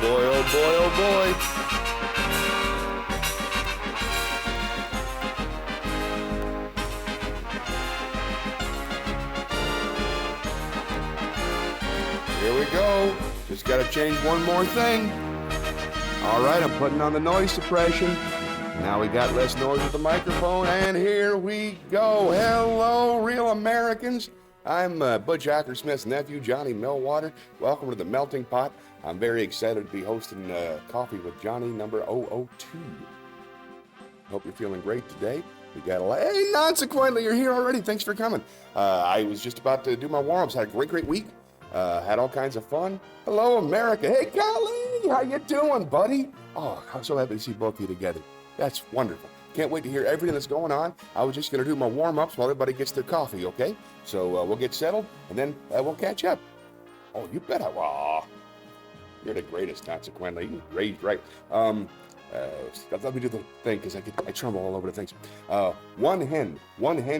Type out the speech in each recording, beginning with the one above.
boy, oh boy, oh boy. Here we go. Just got to change one more thing. All right, I'm putting on the noise suppression. Now we got less noise with the microphone, and here we go. Hello, real Americans. I'm Butch Ackersmith's nephew, Johnny Millwater. Welcome to the Melting Pot. I'm very excited to be hosting Coffee with Johnny number 002. Hope you're feeling great today. We got a lot. Hey, Nonsequently, you're here already. Thanks for coming. I was just about to do my warm-ups. Had a great week. Had all kinds of fun. Hello, America. Hey, Colleen, how you doing, buddy? Oh, I'm so happy to see both of you together. That's wonderful. Can't wait to hear everything that's going on. I was just going to do my warm-ups while everybody gets their coffee, okay? So we'll get settled, and then we'll catch up. Oh, you bet I will. You're the greatest, Consequently. You raised right. Let me do the thing, because I tremble all over the things. One hen,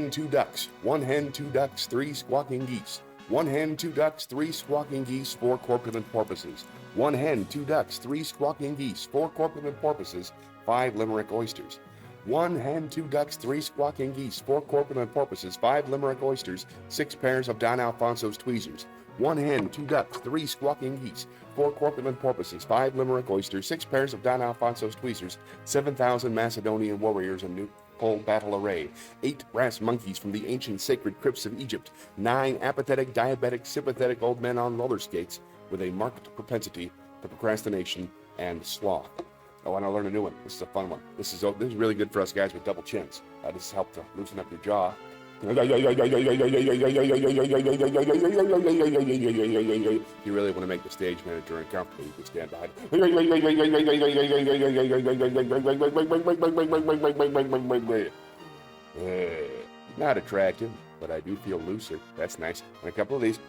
two ducks. One hen, two ducks, three squawking geese. One hen, two ducks, three squawking geese, four corpulent porpoises. One hen, two ducks, three squawking geese, four corpulent porpoises, five Limerick oysters. One hen, two ducks, three squawking geese, four corpulent porpoises, five Limerick oysters, six pairs of Don Alfonso's tweezers. One hen, two ducks, three squawking geese, four corpulent porpoises, five Limerick oysters, six pairs of Don Alfonso's tweezers, 7,000 Macedonian warriors in new whole battle array, 8 brass monkeys from the ancient sacred crypts of Egypt, 9 apathetic, diabetic, sympathetic old men on roller skates with a marked propensity to procrastination and sloth. Oh, I want to learn a new one. This is a fun one. This is really good for us guys with double chins. This helps to loosen up your jaw. You really want to make the stage manager uncomfortable, you can stand behind. Not attractive, but I do feel looser. That's nice. And a couple of these.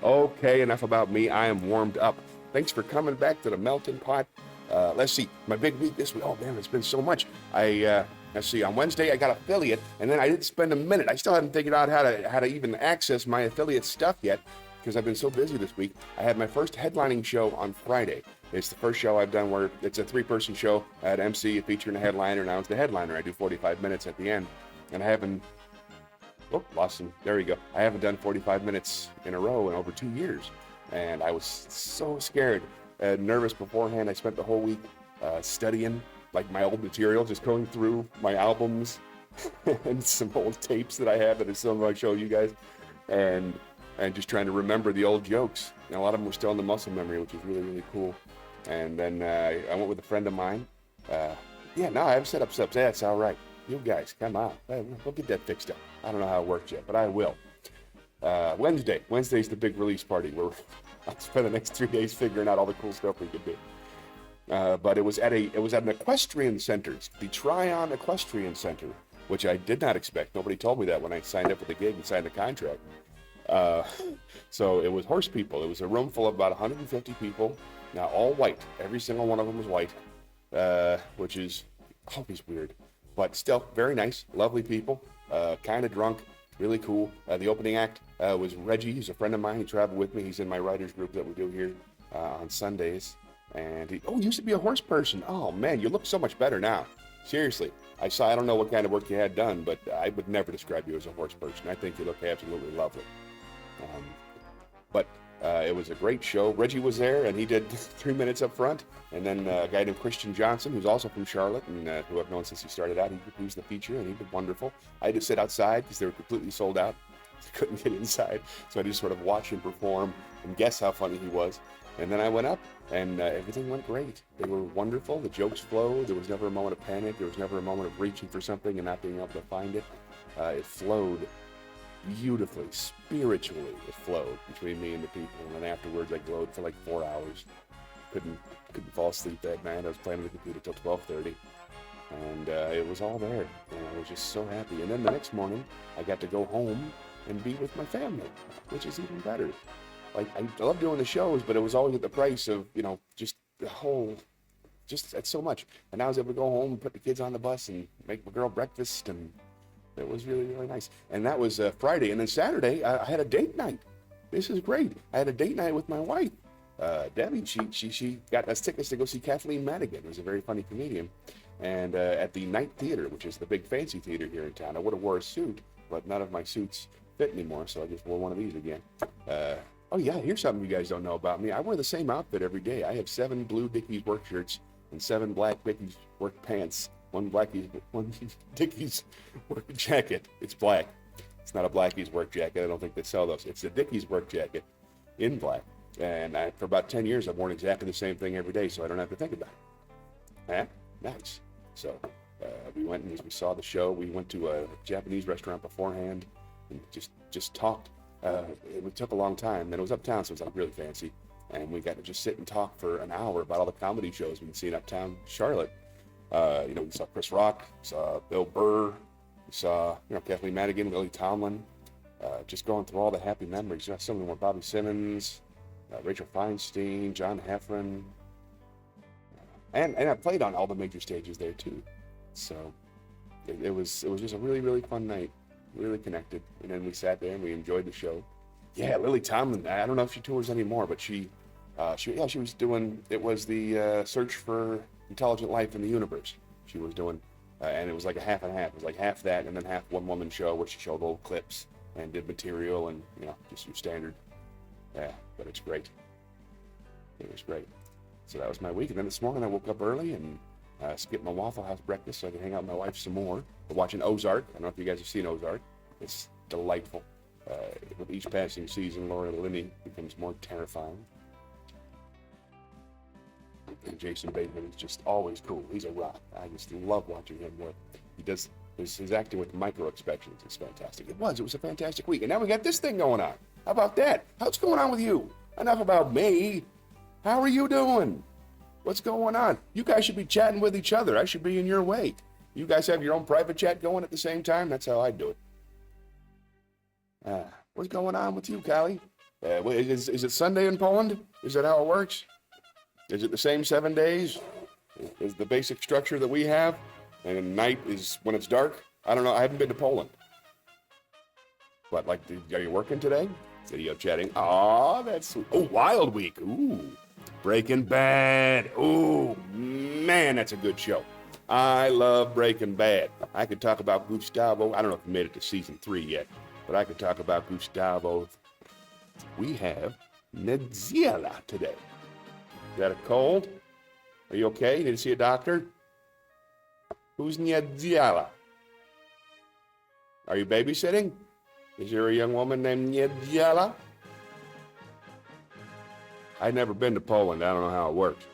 Okay, enough about me. I am warmed up. Thanks for coming back to the Melting Pot. Let's see, my big week this week. Oh man, it's been so much. Let's see, on Wednesday I got affiliate, and then I didn't spend a minute. I still haven't figured out how to even access my affiliate stuff yet, because I've been so busy this week. I had my first headlining show on Friday. It's the first show I've done where it's a 3-person show. I had MC featuring a headliner, and I was the headliner. I do 45 minutes at the end, and I haven't. Oh, lost some. There we go. I haven't done 45 minutes in a row in over 2 years. And I was so scared, nervous beforehand. I spent the whole week studying like my old material, just going through my albums and some old tapes that I have that I still want to show you guys, and just trying to remember the old jokes. And a lot of them were still in the muscle memory, which is really cool. And then I went with a friend of mine. I have set up subs. That's all right. You guys, come on. We'll get that fixed up. I don't know how it works yet, but I will. Wednesday's the big release party where I'll spend the next 3 days figuring out all the cool stuff we could do. But it was at an equestrian center, the Tryon Equestrian Center, which I did not expect. Nobody told me that when I signed up for the gig and signed the contract. So it was horse people. It was a room full of about 150 people, now all white. Every single one of them was white, which is always weird, but still very nice, lovely people, kind of drunk. Really cool. The opening act was Reggie. He's a friend of mine. He traveled with me. He's in my writers group that we do here on Sundays. And he used to be a horse person. Oh man, you look so much better now. Seriously. I don't know what kind of work you had done, but I would never describe you as a horse person. I think you look absolutely lovely. But it was a great show. Reggie was there, and he did 3 minutes up front. And then a guy named Christian Johnson, who's also from Charlotte, and who I've known since he started out, he was the feature, and he did wonderful. I had to sit outside because they were completely sold out. I couldn't get inside, so I just sort of watched him perform and guess how funny he was. And then I went up, and everything went great. They were wonderful. The jokes flowed. There was never a moment of panic. There was never a moment of reaching for something and not being able to find it. It flowed beautifully, spiritually. It flowed between me and the people, and then afterwards I glowed for like 4 hours. Couldn't fall asleep that night. I was playing on the computer till 12:30, and it was all there, and I was just so happy. And then the next morning I got to go home and be with my family, which is even better. Like, I love doing the shows, but it was always at the price of, just the whole, just that's so much. And I was able to go home and put the kids on the bus and make my girl breakfast, and It was really, really nice. And that was Friday. And then Saturday, I had a date night. This is great. I had a date night with my wife. Debbie, she got us tickets to go see Kathleen Madigan, who's a very funny comedian. And at the Night Theater, which is the big fancy theater here in town. I would have wore a suit, but none of my suits fit anymore, so I just wore one of these again. Oh yeah, here's something you guys don't know about me. I wear the same outfit every day. I have 7 blue Dickies work shirts and 7 black Dickies work pants. One Dickies work jacket. It's black. It's not a Blackies work jacket. I don't think they sell those. It's a Dickies work jacket in black. And for about 10 years, I've worn exactly the same thing every day, so I don't have to think about it. Huh? Nice. So we went and we saw the show. We went to a Japanese restaurant beforehand and just talked. It took a long time. Then it was uptown, so it was like really fancy. And we got to just sit and talk for an hour about all the comedy shows we'd seen uptown Charlotte. We saw Chris Rock, we saw Bill Burr, we saw Kathleen Madigan, Lily Tomlin. Just going through all the happy memories. Some of them were Bobby Simmons, Rachel Feinstein, John Heffron. And I played on all the major stages there too. So it was just a really, really fun night. Really connected. And then we sat there and we enjoyed the show. Yeah, Lily Tomlin, I don't know if she tours anymore, but she was doing, it was the Search for Intelligent Life in the Universe. She was doing, and it was like a half and half. It was like half that and then half one-woman show where she showed old clips and did material and, just your standard. Yeah, but it's great. It was great. So that was my week. And then this morning I woke up early and skipped my Waffle House breakfast so I could hang out with my wife some more. We're watching Ozark. I don't know if you guys have seen Ozark. It's delightful. With each passing season, Laura Linney becomes more terrifying. And Jason Bateman is just always cool. He's a rock. I just love watching him work. He does his acting with micro expressions is fantastic. It was a fantastic week. And now we got this thing going on. How about that? What's going on with you? Enough about me. How are you doing? What's going on? You guys should be chatting with each other. I should be in your way. You guys have your own private chat going at the same time? That's how I do it. What's going on with you, Callie? Is it Sunday in Poland? Is that how it works? Is it the same 7 days? Is the basic structure that we have? And night is when it's dark? I don't know. I haven't been to Poland. What, are you working today? Video chatting. Aw, that's sweet. Oh, Wild Week. Ooh. Breaking Bad. Ooh, man, that's a good show. I love Breaking Bad. I could talk about Gustavo. I don't know if we made it to season 3 yet, but I could talk about Gustavo. We have Nedziela today. Is that a cold? Are you okay? You need to see a doctor? Who's Nedziela? Are you babysitting? Is there a young woman named Nedziela? I've never been to Poland. I don't know how it works.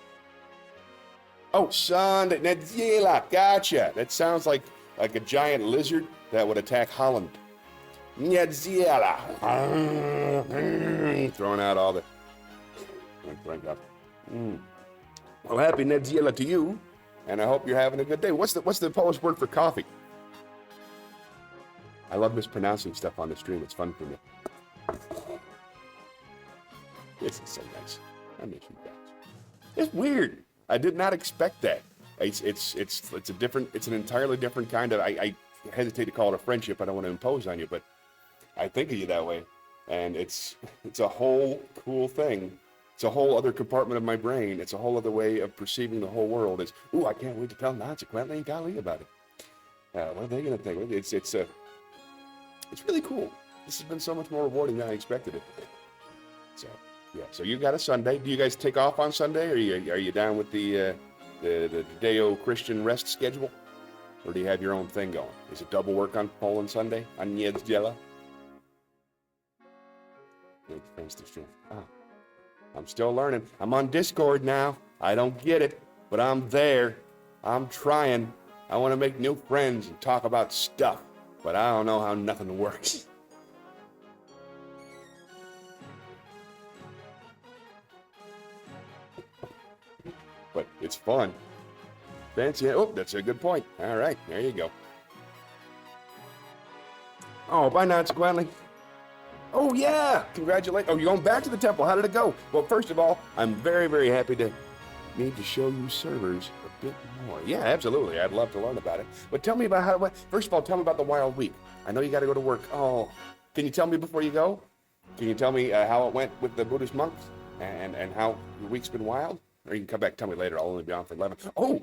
Oh, Sunday. Nedziela. Gotcha. That sounds like a giant lizard that would attack Holland. Nedziela. Throwing out all the... Well, happy Nedziela to you, and I hope you're having a good day. What's the Polish word for coffee? I love mispronouncing stuff on the stream. It's fun for me. This is so nice. I miss you guys. It's weird. I did not expect that. It's an entirely different kind of. I hesitate to call it a friendship. I don't want to impose on you, but I think of you that way, and it's a whole cool thing. It's a whole other compartment of my brain. It's a whole other way of perceiving the whole world. I can't wait to tell Consequently and Golly about it. What are they going to think? It's really cool. This has been so much more rewarding than I expected it to be. So, yeah. So you got a Sunday. Do you guys take off on Sunday, or are you down with the Judeo-Christian rest schedule, or do you have your own thing going? Is it double work on Poland Sunday on Niedziela? I'm still learning. I'm on Discord now. I don't get it, but I'm there. I'm trying. I want to make new friends and talk about stuff, but I don't know how nothing works. But it's fun. Fancy. Oh, that's a good point. All right, there you go. Oh, bye now, Squanley. Oh, yeah. Congratulations. Oh, you're going back to the temple. How did it go? Well, first of all, I'm very, very happy to need to show you servers a bit more. Yeah, absolutely. I'd love to learn about it. But tell me about how it went. First of all, tell me about the wild week. I know you got to go to work. Oh, can you tell me before you go? Can you tell me how it went with the Buddhist monks and how your week's been wild? Or you can come back and tell me later. I'll only be on for 11. Oh,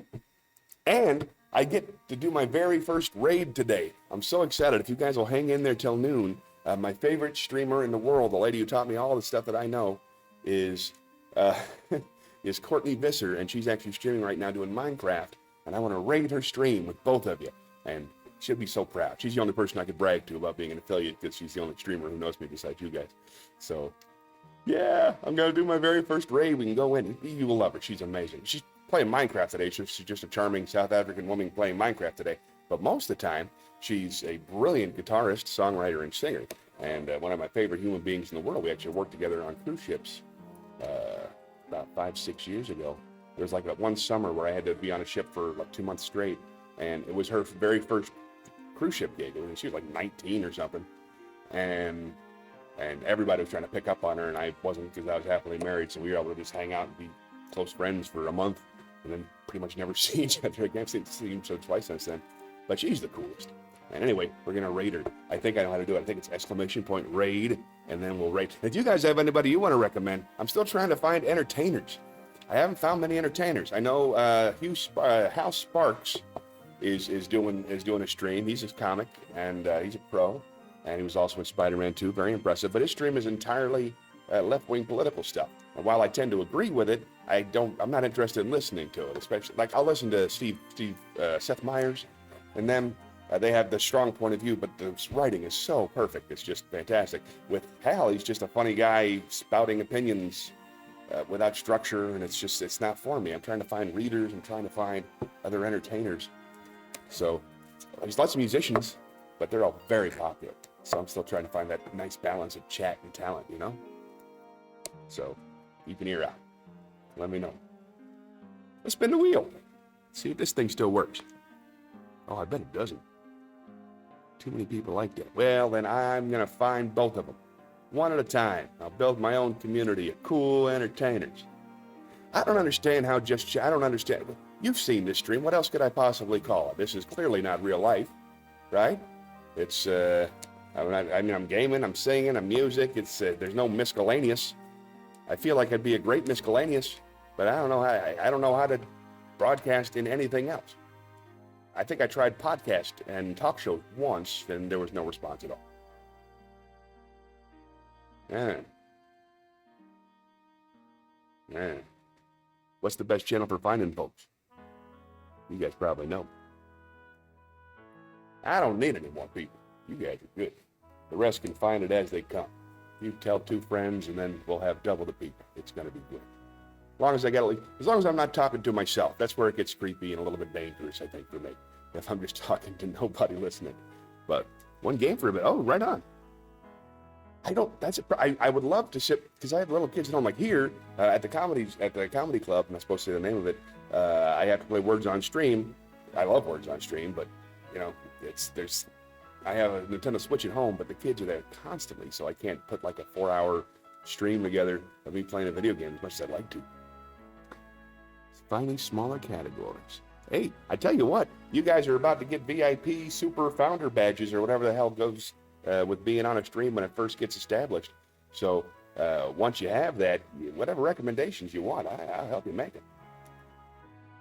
and I get to do my very first raid today. I'm so excited. If you guys will hang in there till noon, my favorite streamer in the world, the lady who taught me all the stuff that I know, is is Courtney Visser, and she's actually streaming right now doing Minecraft, and I want to raid her stream with both of you, and she'll be so proud. She's the only person I could brag to about being an affiliate, because she's the only streamer who knows me besides you guys. So, yeah, I'm going to do my very first raid. We can go in. You will love her. She's amazing. She's playing Minecraft today, so she's just a charming South African woman playing Minecraft today. But most of the time, she's a brilliant guitarist, songwriter, and singer, and one of my favorite human beings in the world. We actually worked together on cruise ships about 5-6 years ago. There was like that one summer where I had to be on a ship for like 2 months straight, and it was her very first cruise ship gig. She was like 19 or something, and everybody was trying to pick up on her, and I wasn't, because I was happily married. So we were able to just hang out and be close friends for a month, and then pretty much never see each other again. I've seen each other twice since then. But she's the coolest. And anyway, we're gonna raid her. I think I know how to do it. I think it's !raid, and then we'll raid. If you guys have anybody you want to recommend, I'm still trying to find entertainers. I haven't found many entertainers. I know Hal Sparks is doing a stream. He's a comic, and he's a pro, and he was also in Spider-Man 2. Very impressive. But his stream is entirely left-wing political stuff. And while I tend to agree with it, I'm not interested in listening to it. Especially, like, I'll listen to Seth Meyers, and then they have the strong point of view, but the writing is so perfect. It's just fantastic. With Hal, he's just a funny guy spouting opinions without structure, and it's not for me. I'm trying to find readers. I'm trying to find other entertainers. So there's lots of musicians, but they're all very popular. So I'm still trying to find that nice balance of chat and talent, you know? So keep an ear out. Let me know. Let's spin the wheel. See if this thing still works. Oh, I bet it doesn't. Too many people like that. Well, then I'm going to find both of them. One at a time. I'll build my own community of cool entertainers. I don't understand I don't understand. You've seen this stream. What else could I possibly call it? This is clearly not real life, right? It's, I'm gaming, I'm singing, I'm music. It's, there's no miscellaneous. I feel like I'd be a great miscellaneous, but I don't know how to broadcast in anything else. I think I tried podcast and talk shows once, and there was no response at all. Man. What's the best channel for finding folks? You guys probably know. I don't need any more people. You guys are good. The rest can find it as they come. You tell 2 friends, and then we'll have double the people. It's going to be good. As long as I'm not talking to myself, that's where it gets creepy and a little bit dangerous, I think, for me. If I'm just talking to nobody listening. But one game for a bit. Oh, right on. I would love to sit, because I have little kids at home, like here at the comedy club. I'm not supposed to say the name of it. I have to play Words on Stream. I love Words on Stream, but you know, I have a Nintendo Switch at home, but the kids are there constantly, so I can't put like a 4-hour stream together of me playing a video game as much as I'd like to. Finding smaller categories. Hey, I tell you what, you guys are about to get VIP super founder badges or whatever the hell goes with being on a stream when it first gets established. So once you have that, whatever recommendations you want, I'll help you make it.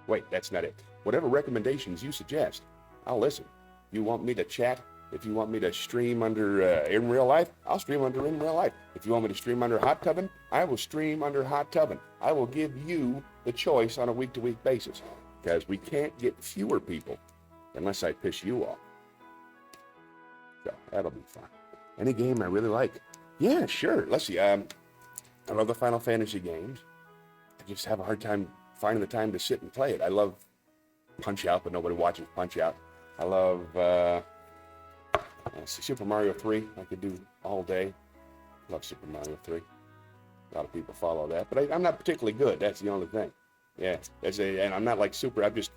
Wait, that's not it. Whatever recommendations you suggest, I'll listen. You want me to chat? If you want me to stream under In Real Life, I'll stream under In Real Life. If you want me to stream under Hot Tubbin', I will stream under Hot Tubbin'. I will give you the choice on a week-to-week basis, because we can't get fewer people unless I piss you off. So that'll be fun. Any game I really like? Yeah, sure. Let's see. I love the Final Fantasy games. I just have a hard time finding the time to sit and play it. I love Punch-Out, but nobody watches Punch-Out. I love Super Mario 3. I could do all day. Love Super Mario 3. A lot of people follow that, but I'm not particularly good. That's the only thing. Yeah, and I'm not like super. I'm just,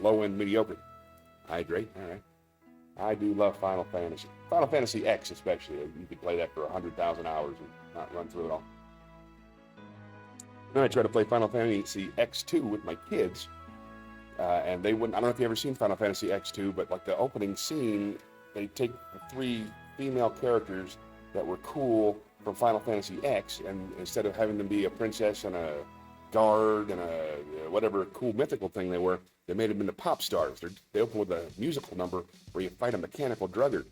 low-end mediocre. Hydrate. All right. I do love Final Fantasy. Final Fantasy X especially. You could play that for 100,000 hours and not run through it all. Then I try to play Final Fantasy X2 with my kids, and they wouldn't. I don't know if you ever seen Final Fantasy X2, but like the opening scene, they take the 3 female characters that were cool from Final Fantasy X, and instead of having them be a princess and a guard and a whatever cool mythical thing they were, they made them into pop stars. They open with a musical number where you fight a mechanical drummer,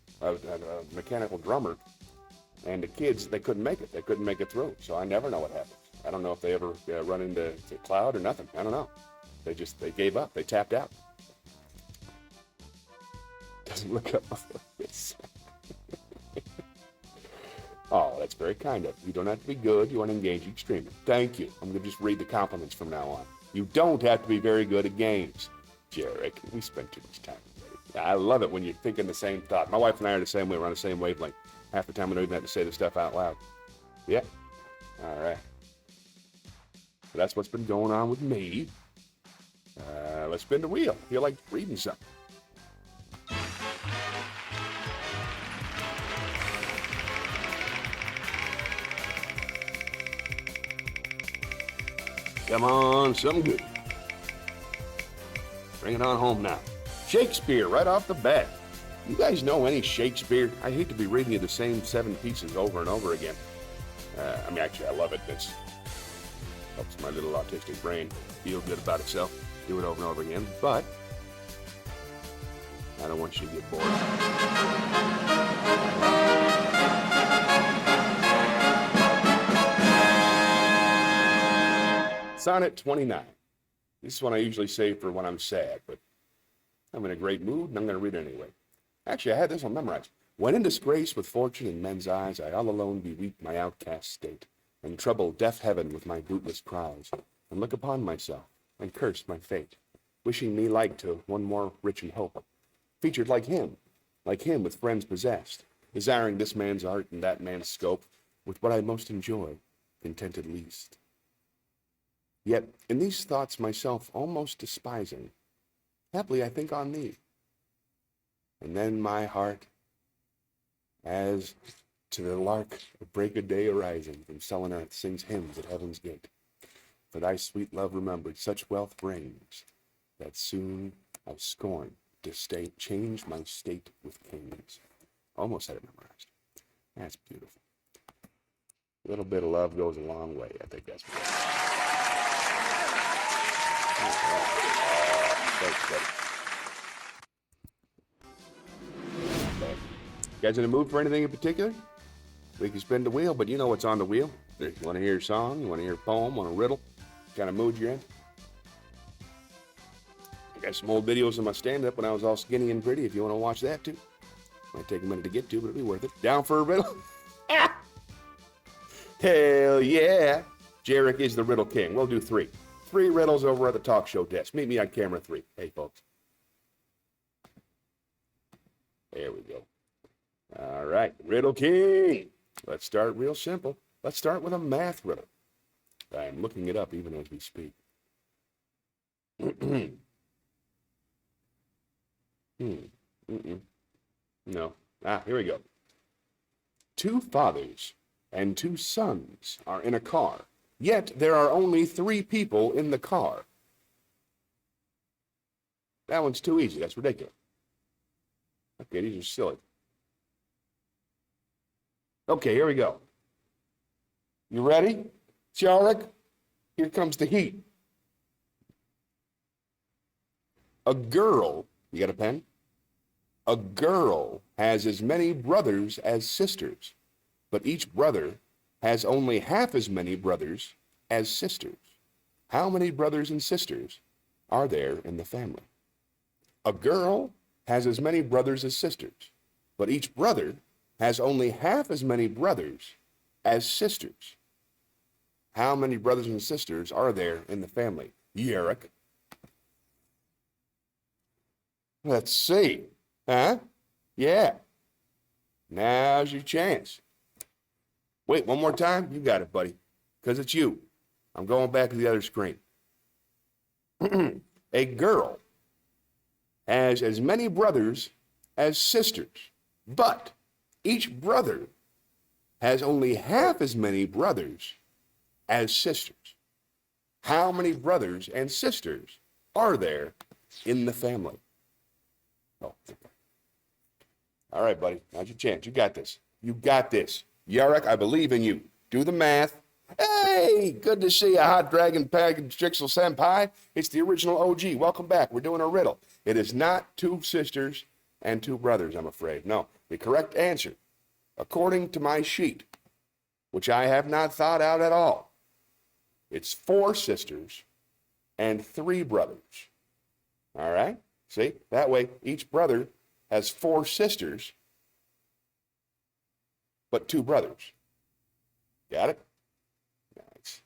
and the kids, they couldn't make it. They couldn't make it through. So I never know what happens. I don't know if they ever run into Cloud or nothing. I don't know. They gave up. They tapped out. Doesn't look up before this. Oh, that's very kind of you. You don't have to be good. You want to engage extremely. Thank you. I'm going to just read the compliments from now on. You don't have to be very good at games. Jarek, we spent too much time together. I love it when you're thinking the same thought. My wife and I are the same way. We're on the same wavelength. Half the time we don't even have to say the stuff out loud. Yeah. All right. So that's what's been going on with me. Let's spin the wheel. Feel like reading something. Come on, something good. Bring it on home now. Shakespeare, right off the bat. You guys know any Shakespeare? I hate to be reading you the same 7 pieces over and over again. Actually, I love it. It helps my little autistic brain feel good about itself. Do it over and over again. But I don't want you to get bored. Sonnet 29. This is one I usually save for when I'm sad, but I'm in a great mood and I'm going to read it anyway. Actually, I had this one memorized. When in disgrace with fortune in men's eyes, I all alone beweep my outcast state, and trouble deaf heaven with my bootless cries, and look upon myself, and curse my fate, wishing me like to one more rich in hope, featured like him with friends possessed, desiring this man's art and that man's scope, with what I most enjoy, contented least. Yet in these thoughts myself almost despising, haply I think on thee. And then my heart, as to the lark of break of day arising from sullen earth, sings hymns at heaven's gate. For thy sweet love remembered such wealth brings, that soon I scorn to change my state with kings. Almost had it memorized. That's beautiful. A little bit of love goes a long way. I think that's what You guys in the mood for anything in particular? We can spin the wheel, but you know what's on the wheel. You want to hear a song? You want to hear a poem? Want a riddle? What kind of mood you're in? I got some old videos of my stand-up when I was all skinny and pretty if you want to watch that too. Might take a minute to get to, but it'll be worth it. Down for a riddle? Hell yeah! Jarek is the riddle king. We'll do 3. 3 riddles over at the talk show desk. Meet me on camera 3. Hey, folks. There we go. All right, Riddle King. Let's start real simple. Let's start with a math riddle. I'm looking it up even as we speak. No. Here we go. 2 fathers and 2 sons are in a car, yet there are only 3 people in the car. That one's too easy. That's ridiculous. Okay, these are silly. Okay, here we go. You ready, Jarek? Here comes the heat. A girl, you got a pen? A girl has as many brothers as sisters, but each brother has only half as many brothers as sisters. How many brothers and sisters are there in the family? A girl has as many brothers as sisters, but each brother has only half as many brothers as sisters. How many brothers and sisters are there in the family? Jarek. Let's see. Huh? Yeah. Now's your chance. Wait, one more time? You got it, buddy. Because it's you. I'm going back to the other screen. A girl has as many brothers as sisters, but each brother has only half as many brothers as sisters. How many brothers and sisters are there in the family. Oh. All right, buddy. Now's your chance. You got this. You got this. Yarek, I believe in you. Do the math. Hey, good to see you, Hot Dragon Pagan Strixel Senpai. It's the original OG. Welcome back. We're doing a riddle. It is not 2 sisters and 2 brothers, I'm afraid. No, the correct answer, according to my sheet, which I have not thought out at all, it's 4 sisters and 3 brothers. All right? See? That way, each brother has 4 sisters, but 2 brothers. Got it? Nice.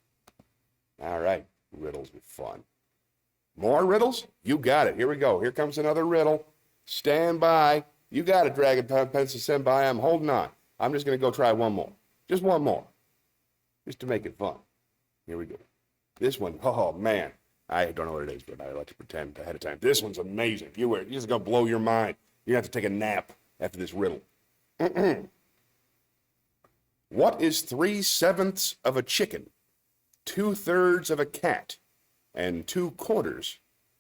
All right. Riddles are fun. More riddles? You got it. Here we go. Here comes another riddle. Stand by. You got it, Dragon Pencil Senpai. I'm holding on. I'm just going to go try one more. Just one more. Just to make it fun. Here we go. This one, oh, man. I don't know what it is, but I like to pretend ahead of time. This one's amazing. You're just going to blow your mind. You're going to have to take a nap after this riddle. What is 3/7 of a chicken, 2/3 of a cat, and 2/4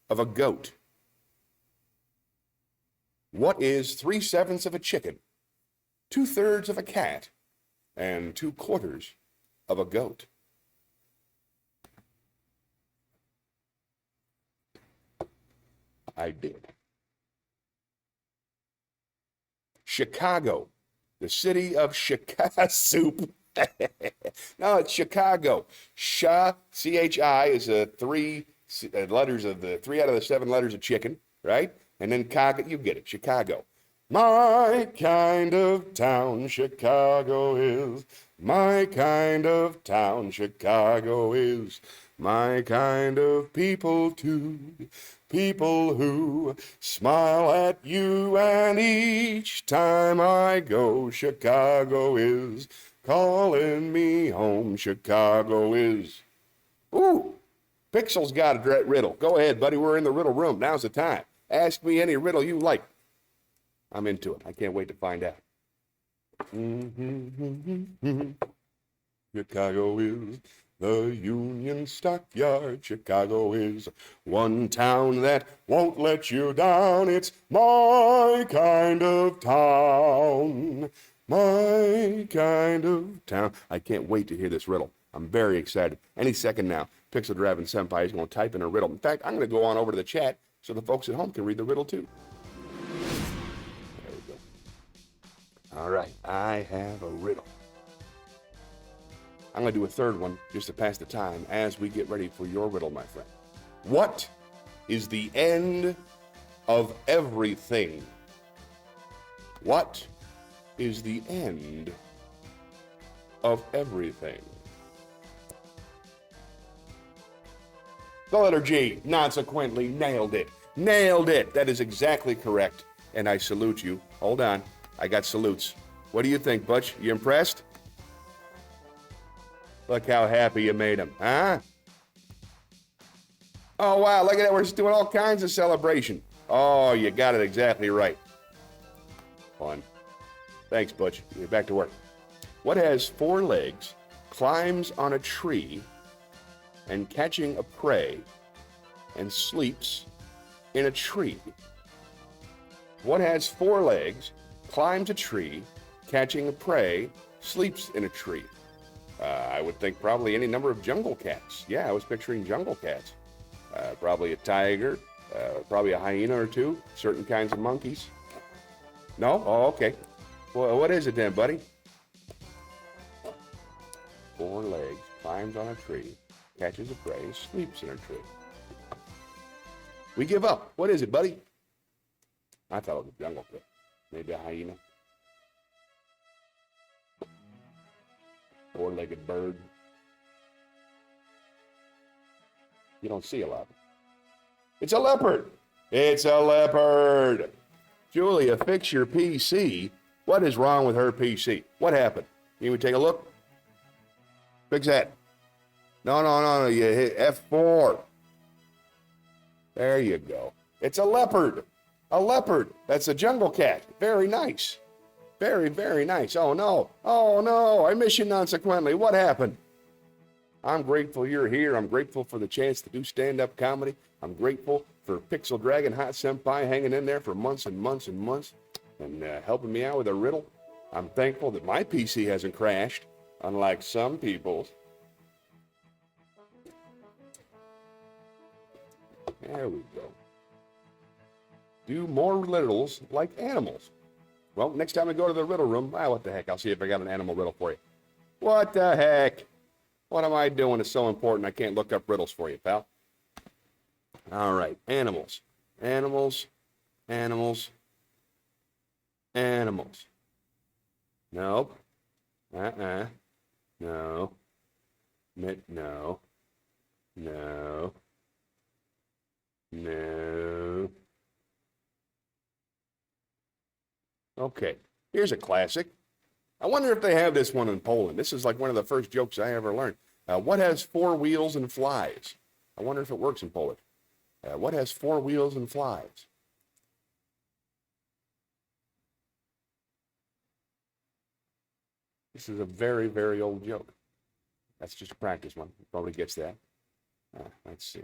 of a goat? What is 3/7 of a chicken, 2/3 of a cat, and 2/4 of a goat? I did. Chicago, the city of Chicago soup. No, it's Chicago. C-H-I is 3 letters of the 3 out of the 7 letters of chicken, right? And then you get it, Chicago. My kind of town, Chicago is. My kind of town, Chicago is. My kind of people too. People who smile at you, and each time I go, Chicago is calling me home. Chicago is. Ooh, Pixel's got a riddle. Go ahead, buddy. We're in the riddle room. Now's the time. Ask me any riddle you like. I'm into it. I can't wait to find out. Chicago is the Union Stockyard. Chicago is one town that won't let you down. It's my kind of town. My kind of town. I can't wait to hear this riddle. I'm very excited. Any second now, Pixel Dragon Senpai is going to type in a riddle. In fact, I'm going to go on over to the chat so the folks at home can read the riddle too. There we go. All right, I have a riddle. I'm going to do a third one just to pass the time as we get ready for your riddle, my friend. What is the end of everything? What is the end of everything? The letter G, consequently, nailed it. Nailed it. That is exactly correct. And I salute you. Hold on. I got salutes. What do you think, Butch? You impressed? Look how happy you made him, huh? Oh, wow, look at that. We're just doing all kinds of celebration. Oh, you got it exactly right. Fun. Thanks, Butch. Get back to work. What has 4 legs, climbs on a tree, and catching a prey, and sleeps in a tree? What has 4 legs, climbs a tree, catching a prey, sleeps in a tree? I would think probably any number of jungle cats. Yeah, I was picturing jungle cats. Probably a tiger, probably a hyena or 2, certain kinds of monkeys. No? Oh, okay. Well, what is it then, buddy? 4 legs, climbs on a tree, catches a prey, sleeps in a tree. We give up. What is it, buddy? I thought it was a jungle cat. Maybe a hyena. 4-legged bird. You don't see a lot. It's a leopard. It's a leopard. Julia, fix your PC. What is wrong with her PC? What happened? You want to take a look? Fix that. No. You hit F4. There you go. It's a leopard. A leopard. That's a jungle cat. Very nice. Very, very nice. Oh, no. Oh, no. I miss you, consequently. What happened? I'm grateful you're here. I'm grateful for the chance to do stand-up comedy. I'm grateful for Pixel Dragon Hot Senpai hanging in there for months and months and months and helping me out with a riddle. I'm thankful that my PC hasn't crashed, unlike some people's. There we go. Do more riddles like animals. Well, next time I go to the riddle room, what the heck, I'll see if I got an animal riddle for you. What the heck? What am I doing that's so important I can't look up riddles for you, pal? All right, animals. Animals, animals, animals. Nope. No. No. No. No. Okay, here's a classic. I wonder if they have this one in Poland. This is like one of the first jokes I ever learned. What has 4 wheels and flies? I wonder if it works in Polish. What has 4 wheels and flies? This is a very, very old joke. That's just a practice one. Probably gets that. Let's see.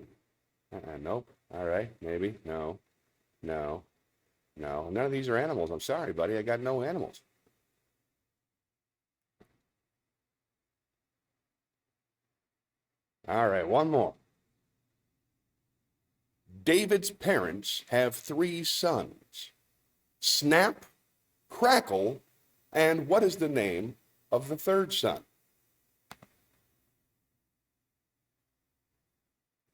Nope. All right. Maybe. No. No. No. None of these are animals. I'm sorry, buddy. I got no animals. All right. One more. David's parents have 3 sons. Snap, Crackle, and what is the name of the 3rd son?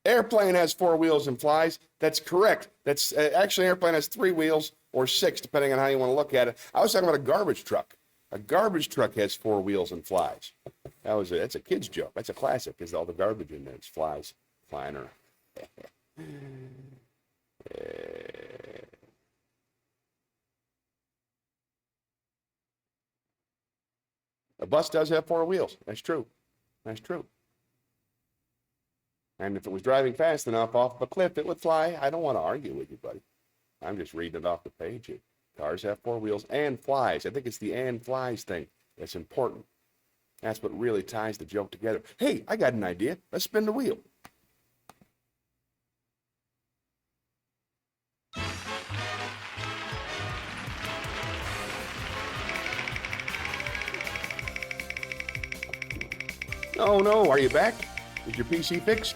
Airplane has 4 wheels and flies. That's correct. That's actually, airplane has 3 wheels or 6, depending on how you want to look at it. I was talking about a garbage truck. A garbage truck has 4 wheels and flies. That's a kid's joke. That's a classic, because all the garbage in there, it's flies flying around. A bus does have 4 wheels. That's true. That's true. And if it was driving fast enough off a cliff, it would fly. I don't want to argue with you, buddy. I'm just reading it off the page here. Cars have 4 wheels and flies. I think it's the and flies thing that's important. That's what really ties the joke together. Hey, I got an idea. Let's spin the wheel. Oh no, are you back? Is your PC fixed?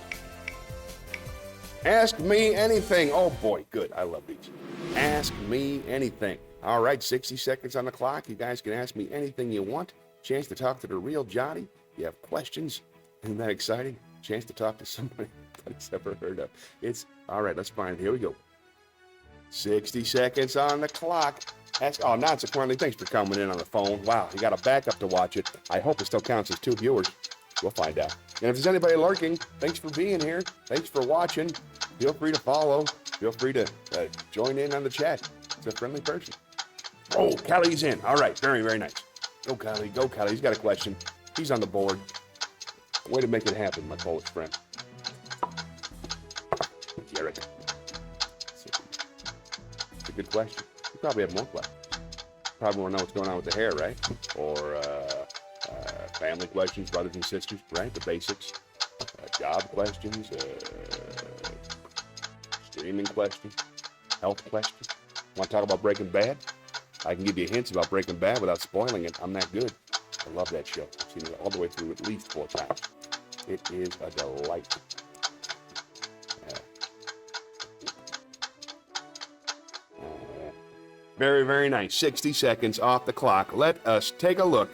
Ask me anything. Oh boy, good. I love these. Ask me anything. All right, 60 seconds on the clock. You guys can ask me anything you want. Chance to talk to the real Johnny. You have questions. Isn't that exciting? Chance to talk to somebody nobody's ever heard of. It's all right. Let's find it. Here we go. 60 seconds on the clock. Oh, Nancy Quinley, thanks for coming in on the phone. Wow, you got a backup to watch it. I hope it still counts as 2 viewers. We'll find out. And if there's anybody lurking, thanks for being here. Thanks for watching. Feel free to follow. Feel free to join in on the chat. It's a friendly person. Oh, Callie's in. All right. Very, very nice. Go, Callie. Go, Callie. He's got a question. He's on the board. Way to make it happen, my Polish friend. Jarek. It's a good question. You probably have more questions. Probably want to know what's going on with the hair, right? Or family questions, brothers and sisters, right? The basics. Job questions. Streaming questions. Health questions. Want to talk about Breaking Bad? I can give you hints about Breaking Bad without spoiling it. I'm that good. I love that show. I've seen it all the way through at least 4 times. It is a delight. Very, very nice. 60 seconds off the clock. Let us take a look.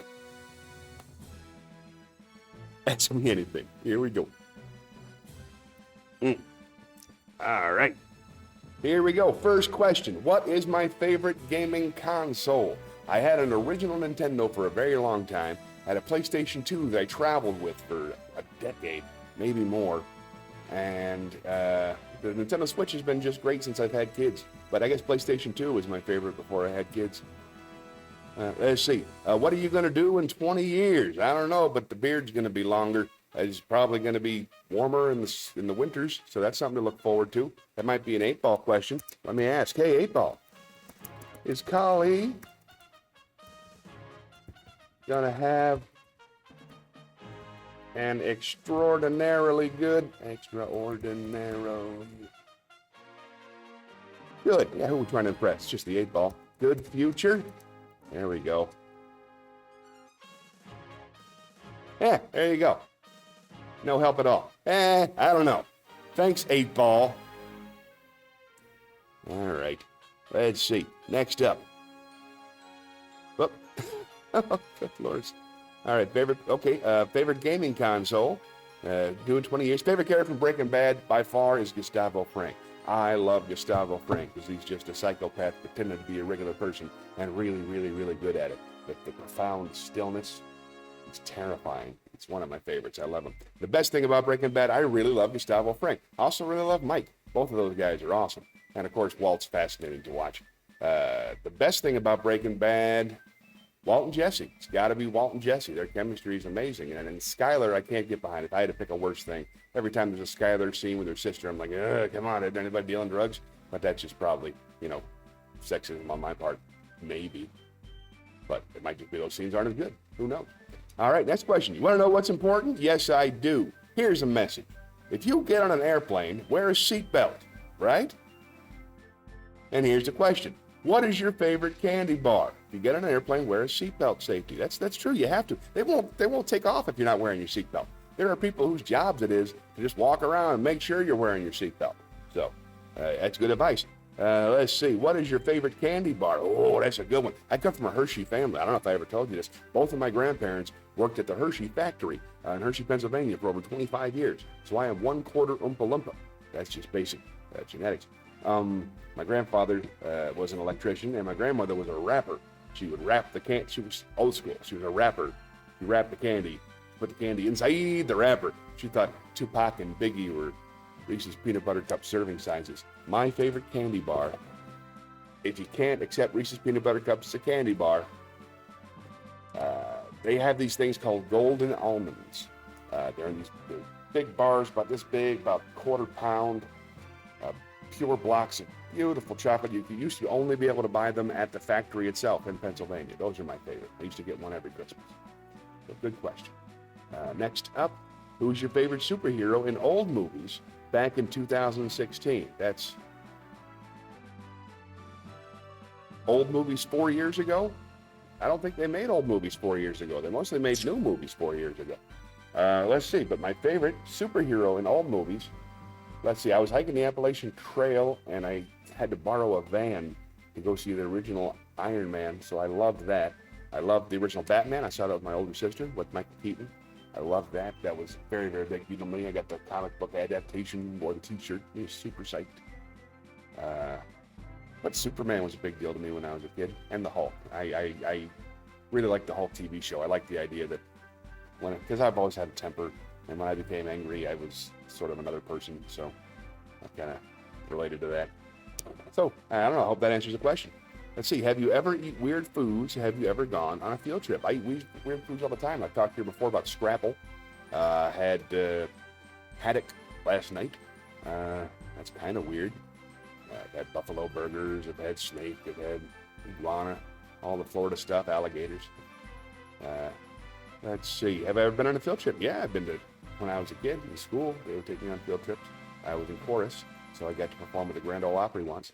Ask me anything. Here we go. All right. Here we go. First question. What is my favorite gaming console? I had an original Nintendo for a very long time. I had a PlayStation 2 that I traveled with for a decade, maybe more. And the Nintendo Switch has been just great since I've had kids. But I guess PlayStation 2 was my favorite before I had kids. Let's see. What are you going to do in 20 years? I don't know, but the beard's going to be longer. It's probably going to be warmer in the winters, so that's something to look forward to. That might be an 8-ball question. Let me ask. Hey, 8-ball. Is Collie going to have and extraordinarily good. Extraordinarily good. Yeah, who are we trying to impress? Just the 8-ball. Good future. There we go. Yeah, there you go. No help at all. I don't know. Thanks, 8-ball. All right. Let's see. Next up. Whoop. Oh, good Lord. All right. Favorite gaming console. Doing 20 years. Favorite character from Breaking Bad by far is Gustavo Fring. I love Gustavo Fring because he's just a psychopath pretending to be a regular person and really, really, really good at it. The profound stillness, it's terrifying. It's one of my favorites. I love him. The best thing about Breaking Bad, I really love Gustavo Fring. I also really love Mike. Both of those guys are awesome. And of course, Walt's fascinating to watch. The best thing about Breaking Bad, Walt and Jesse. It's got to be Walt and Jesse. Their chemistry is amazing. And in Skyler, I can't get behind it. If I had to pick a worse thing, every time there's a Skyler scene with her sister, I'm like, come on, is anybody dealing drugs? But that's just probably, sexism on my part. Maybe. But it might just be those scenes aren't as good. Who knows? All right, next question. You want to know what's important? Yes, I do. Here's a message. If you get on an airplane, wear a seatbelt, right? And here's the question. What is your favorite candy bar? If you get on an airplane, wear a seatbelt safety. That's true. You have to. They won't take off if you're not wearing your seatbelt. There are people whose jobs it is to just walk around and make sure you're wearing your seatbelt. So that's good advice. Let's see. What is your favorite candy bar? Oh, that's a good one. I come from a Hershey family. I don't know if I ever told you this. Both of my grandparents worked at the Hershey factory in Hershey, Pennsylvania for over 25 years. So I am 1/4 Oompa Loompa. That's just basic genetics. My grandfather was an electrician, and my grandmother was a rapper. She would wrap the candy. She was old school. She was a rapper. She wrapped the candy, put the candy inside the wrapper. She thought Tupac and Biggie were Reese's Peanut Butter Cup serving sizes. My favorite candy bar, if you can't accept Reese's Peanut Butter Cups as a candy bar, they have these things called golden almonds. They're in these big bars about this big, about 1/4 pound, pure blocks of beautiful chocolate. You used to only be able to buy them at the factory itself in Pennsylvania. Those are my favorite. I used to get one every Christmas. So good question. Next up, who's your favorite superhero in old movies back in 2016? That's old movies 4 years ago? I don't think they made old movies 4 years ago. They mostly made new movies 4 years ago. Let's see, but my favorite superhero in old movies, let's see, I was hiking the Appalachian Trail and I had to borrow a van to go see the original Iron Man, so I loved that. I loved the original Batman. I saw that with my older sister, with Michael Keaton. I loved that. That was very, very big deal to me. I got the comic book adaptation, wore the t-shirt. I was super psyched. But Superman was a big deal to me when I was a kid, and the Hulk. I really liked the Hulk TV show. I liked the idea that because I've always had a temper, and when I became angry, I was sort of another person, so I kind of related to that. So, I don't know, I hope that answers the question. Let's see, have you ever eaten weird foods? Have you ever gone on a field trip? I eat weird foods all the time. I've talked here before about Scrapple. Had haddock last night. That's kind of weird. I've had buffalo burgers, I've had snake, I've had iguana, all the Florida stuff, alligators. Let's see, have I ever been on a field trip? Yeah, I've been to, when I was a kid in school, they would take me on field trips. I was in chorus, so I got to perform at the Grand Ole Opry once.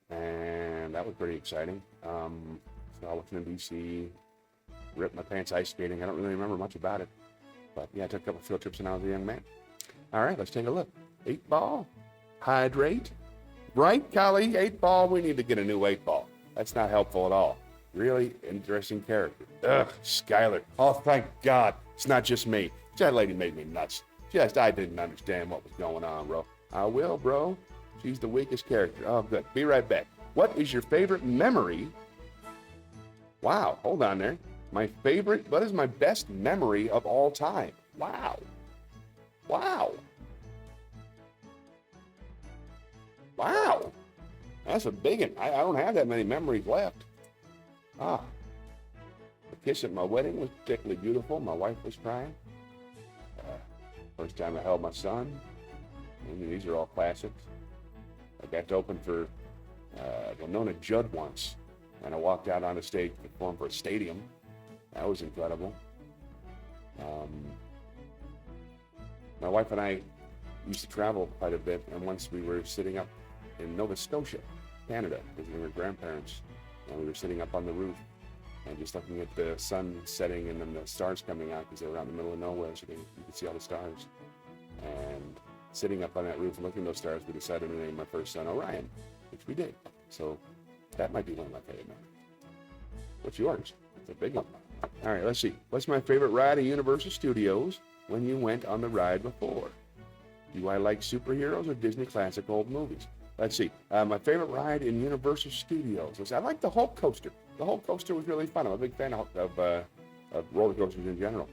And that was pretty exciting. So Washington, D.C., ripped my pants ice skating. I don't really remember much about it. But yeah, I took a couple field trips when I was a young man. All right, let's take a look. 8-ball, hydrate. Right, colleague? 8-ball, we need to get a new 8-ball. That's not helpful at all. Really interesting character. Ugh, Skyler. Oh, thank God. It's not just me. That lady made me nuts. I didn't understand what was going on, bro. I will, bro. She's the weakest character. Oh, good. Be right back. What is your favorite memory? Wow, hold on there. What is my best memory of all time? Wow. That's a big one. I don't have that many memories left. The kiss at my wedding was particularly beautiful. My wife was crying. First time I held my son. These are all classics. I got to open for Winona Judd once, and I walked out on a stage to perform for a stadium. That was incredible. My wife and I used to travel quite a bit, and once we were sitting up in Nova Scotia, Canada, visiting her grandparents, and we were sitting up on the roof and just looking at the sun setting and then the stars coming out because they were out in the middle of nowhere, so you could see all the stars. And sitting up on that roof and looking at those stars, we decided to name my first son Orion, which we did. So that might be one of my favorite memories. What's yours? It's a big one. All right, let's see. What's my favorite ride at Universal Studios when you went on the ride before? Do I like superheroes or Disney classic old movies? Let's see. My favorite ride in Universal Studios. I like the Hulk coaster. The Hulk coaster was really fun. I'm a big fan of roller coasters in general.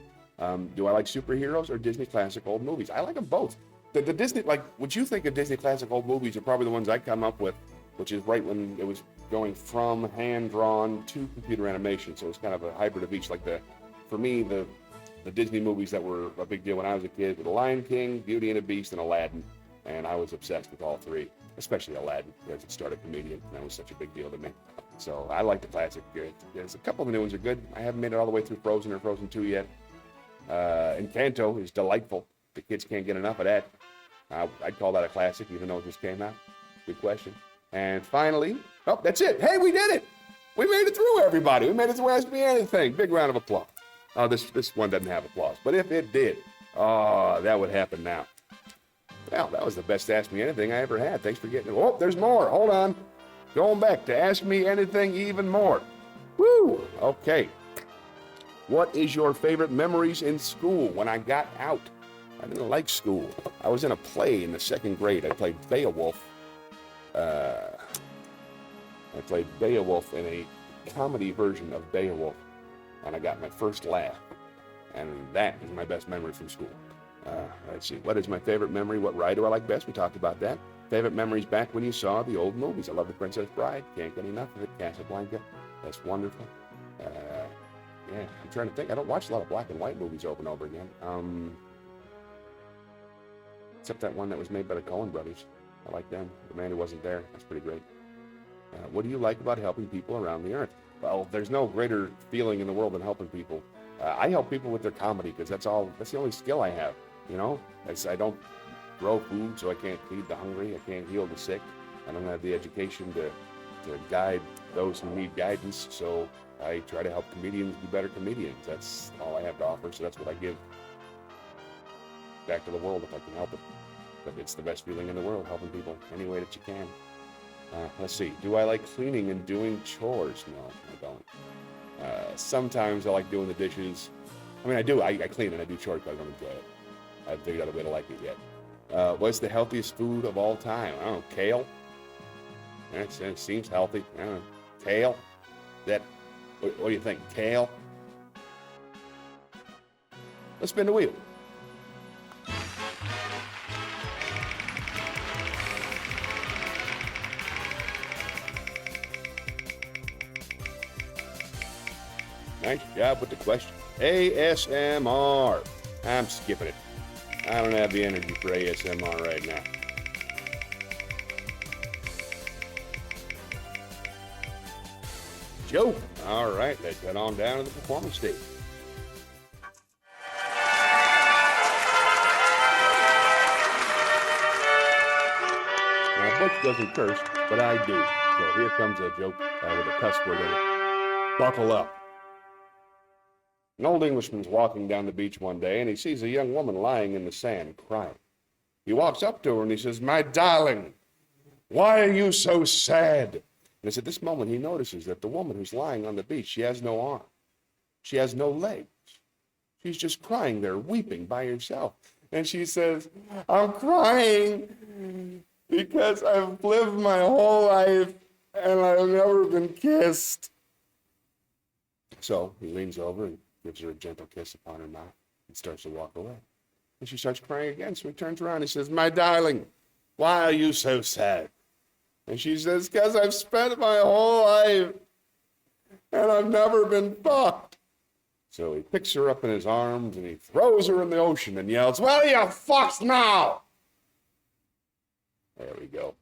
Do I like superheroes or Disney classic old movies? I like them both. The Disney, like, what you think of Disney classic old movies are probably the ones I come up with, which is right when it was going from hand-drawn to computer animation. So it's kind of a hybrid of each. Like for me, the Disney movies that were a big deal when I was a kid were The Lion King, Beauty and the Beast, and Aladdin. And I was obsessed with all three, especially Aladdin, because it started a comedian, and that was such a big deal to me. So I like the classic. There's a couple of the new ones are good. I haven't made it all the way through Frozen or Frozen 2 yet. Encanto is delightful. The kids can't get enough of that. I'd call that a classic, even though it just came out. Good question. And finally, oh, that's it. Hey, we did it. We made it through, everybody. We made it through Ask Me Anything. Big round of applause. Oh, this one doesn't have applause. But if it did, oh, that would happen now. Well, that was the best Ask Me Anything I ever had. Thanks for getting it. Oh, there's more. Hold on. Going back to Ask Me Anything even more. Woo! Okay. What is your favorite memories in school when I got out? I didn't like school. I was in a play in the second grade. I played Beowulf. I played Beowulf in a comedy version of Beowulf, and I got my first laugh. And that is my best memory from school. Let's see. What is my favorite memory? What ride do I like best? We talked about that. Favorite memories back when you saw the old movies. I love The Princess Bride. Can't get enough of it. Casablanca. That's wonderful. Yeah, I'm trying to think. I don't watch a lot of black and white movies over and over again. Except that one that was made by the Coen brothers. I like them. The Man Who Wasn't There. That's pretty great. What do you like about helping people around the earth? Well, there's no greater feeling in the world than helping people. I help people with their comedy because that's the only skill I have. You know, I don't grow food, so I can't feed the hungry. I can't heal the sick. I don't have the education to guide those who need guidance. So I try to help comedians be better comedians. That's all I have to offer. So that's what I give back to the world if I can help it. But it's the best feeling in the world, helping people any way that you can. Let's see. Do I like cleaning and doing chores? No, I don't. Sometimes I like doing the dishes. I mean, I do. I clean and I do chores, but I don't enjoy it. I haven't figured out a way to like it yet. What's the healthiest food of all time? I don't know. Kale? It seems healthy. I don't know. Kale? What do you think? Kale? Let's spin the wheel. Nice job with the question. ASMR. I'm skipping it. I don't have the energy for ASMR right now. Joe. All right, let's head on down to the performance stage. Now, Butch doesn't curse, but I do. So here comes a joke with a cuss word in it. Buckle up. An old Englishman's walking down the beach one day, and he sees a young woman lying in the sand, crying. He walks up to her, and he says, "My darling, why are you so sad?" And it's at this moment he notices that the woman who's lying on the beach, she has no arm. She has no legs. She's just crying there, weeping by herself. And she says, "I'm crying because I've lived my whole life, and I've never been kissed." So he leans over and gives her a gentle kiss upon her mouth and starts to walk away. And she starts crying again, so he turns around and he says, "My darling, why are you so sad?" And she says, "Because I've spent my whole life and I've never been fucked." So he picks her up in his arms and he throws her in the ocean and yells, "Well, you're fucked now!" There we go.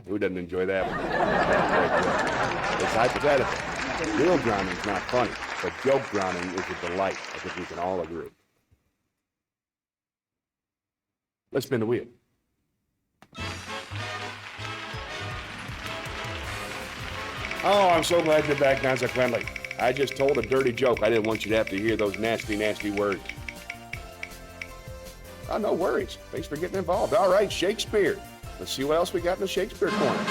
Who doesn't enjoy that one? It's hypothetical. Real drowning's not funny, but joke drowning is a delight. I think we can all agree. Let's spin the wheel. Oh, I'm so glad you're back, consequently. I just told a dirty joke. I didn't want you to have to hear those nasty, nasty words. Oh, no worries. Thanks for getting involved. All right, Shakespeare. Let's see what else we got in the Shakespeare corner.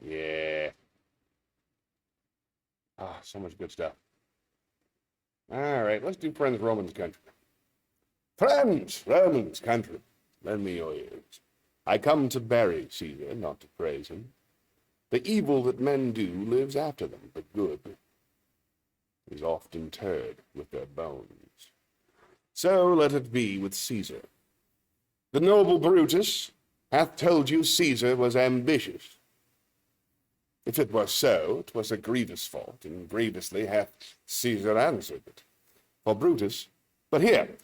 Yeah. Ah, so much good stuff. All right, let's do Friends, Romans, Country. Friends, Romans, country, lend me your ears. I come to bury Caesar, not to praise him. The evil that men do lives after them, but good is oft interred with their bones. So let it be with Caesar. The noble Brutus hath told you Caesar was ambitious. If it were so, 'twas a grievous fault, and grievously hath Caesar answered it. For Brutus, but here,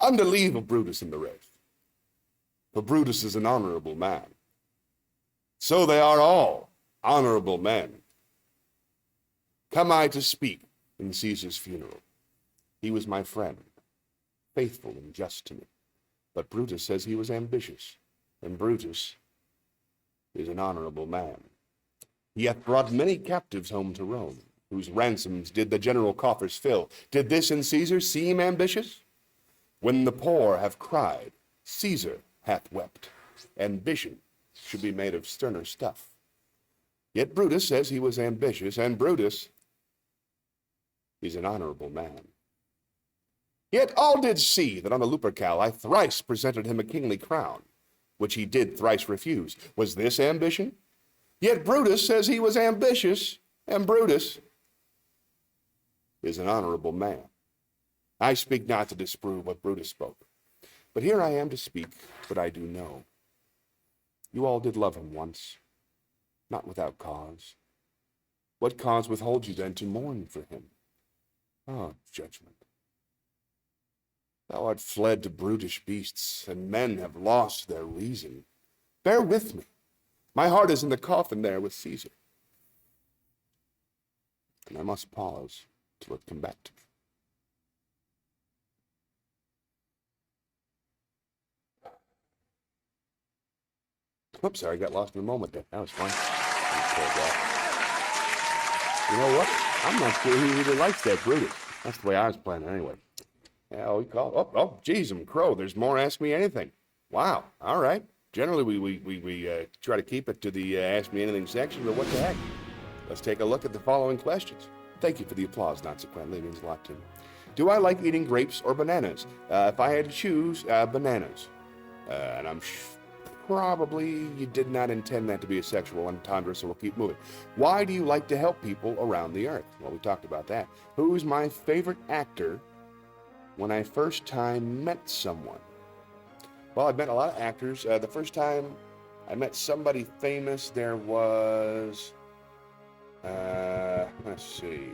under leave of Brutus and the rest, for Brutus is an honorable man. So they are all honorable men. Come I to speak in Caesar's funeral. He was my friend, faithful and just to me. But Brutus says he was ambitious, and Brutus is an honorable man. He hath brought many captives home to Rome, whose ransoms did the general coffers fill. Did this in Caesar seem ambitious? When the poor have cried, Caesar hath wept. Ambition should be made of sterner stuff. Yet Brutus says he was ambitious, and Brutus is an honorable man. Yet all did see that on the Lupercal I thrice presented him a kingly crown, which he did thrice refuse. Was this ambition? Yet Brutus says he was ambitious, and Brutus is an honorable man. I speak not to disprove what Brutus spoke, but here I am to speak what I do know. You all did love him once, not without cause. What cause withholds you then to mourn for him? Ah, judgment. Thou art fled to brutish beasts, and men have lost their reason. Bear with me. My heart is in the coffin there with Caesar. And I must pause till it come back to me. Oops, sorry, I got lost in a moment there. That was fun. You know what? I'm not sure he really likes that Brutus. That's the way I was playing it anyway. Yeah, we call. Oh, geez, crow. There's more Ask Me Anything. Wow. All right. Generally, we try to keep it to the Ask Me Anything section, but what the heck? Let's take a look at the following questions. Thank you for the applause, consequently. It means a lot to me. Do I like eating grapes or bananas? If I had to choose, bananas. And I'm probably you did not intend that to be a sexual entendre, so we'll keep moving. Why do you like to help people around the earth? Well, we talked about that. Who's my favorite actor when I first time met someone? Well, I've met a lot of actors. The first time I met somebody famous, there was, let's see,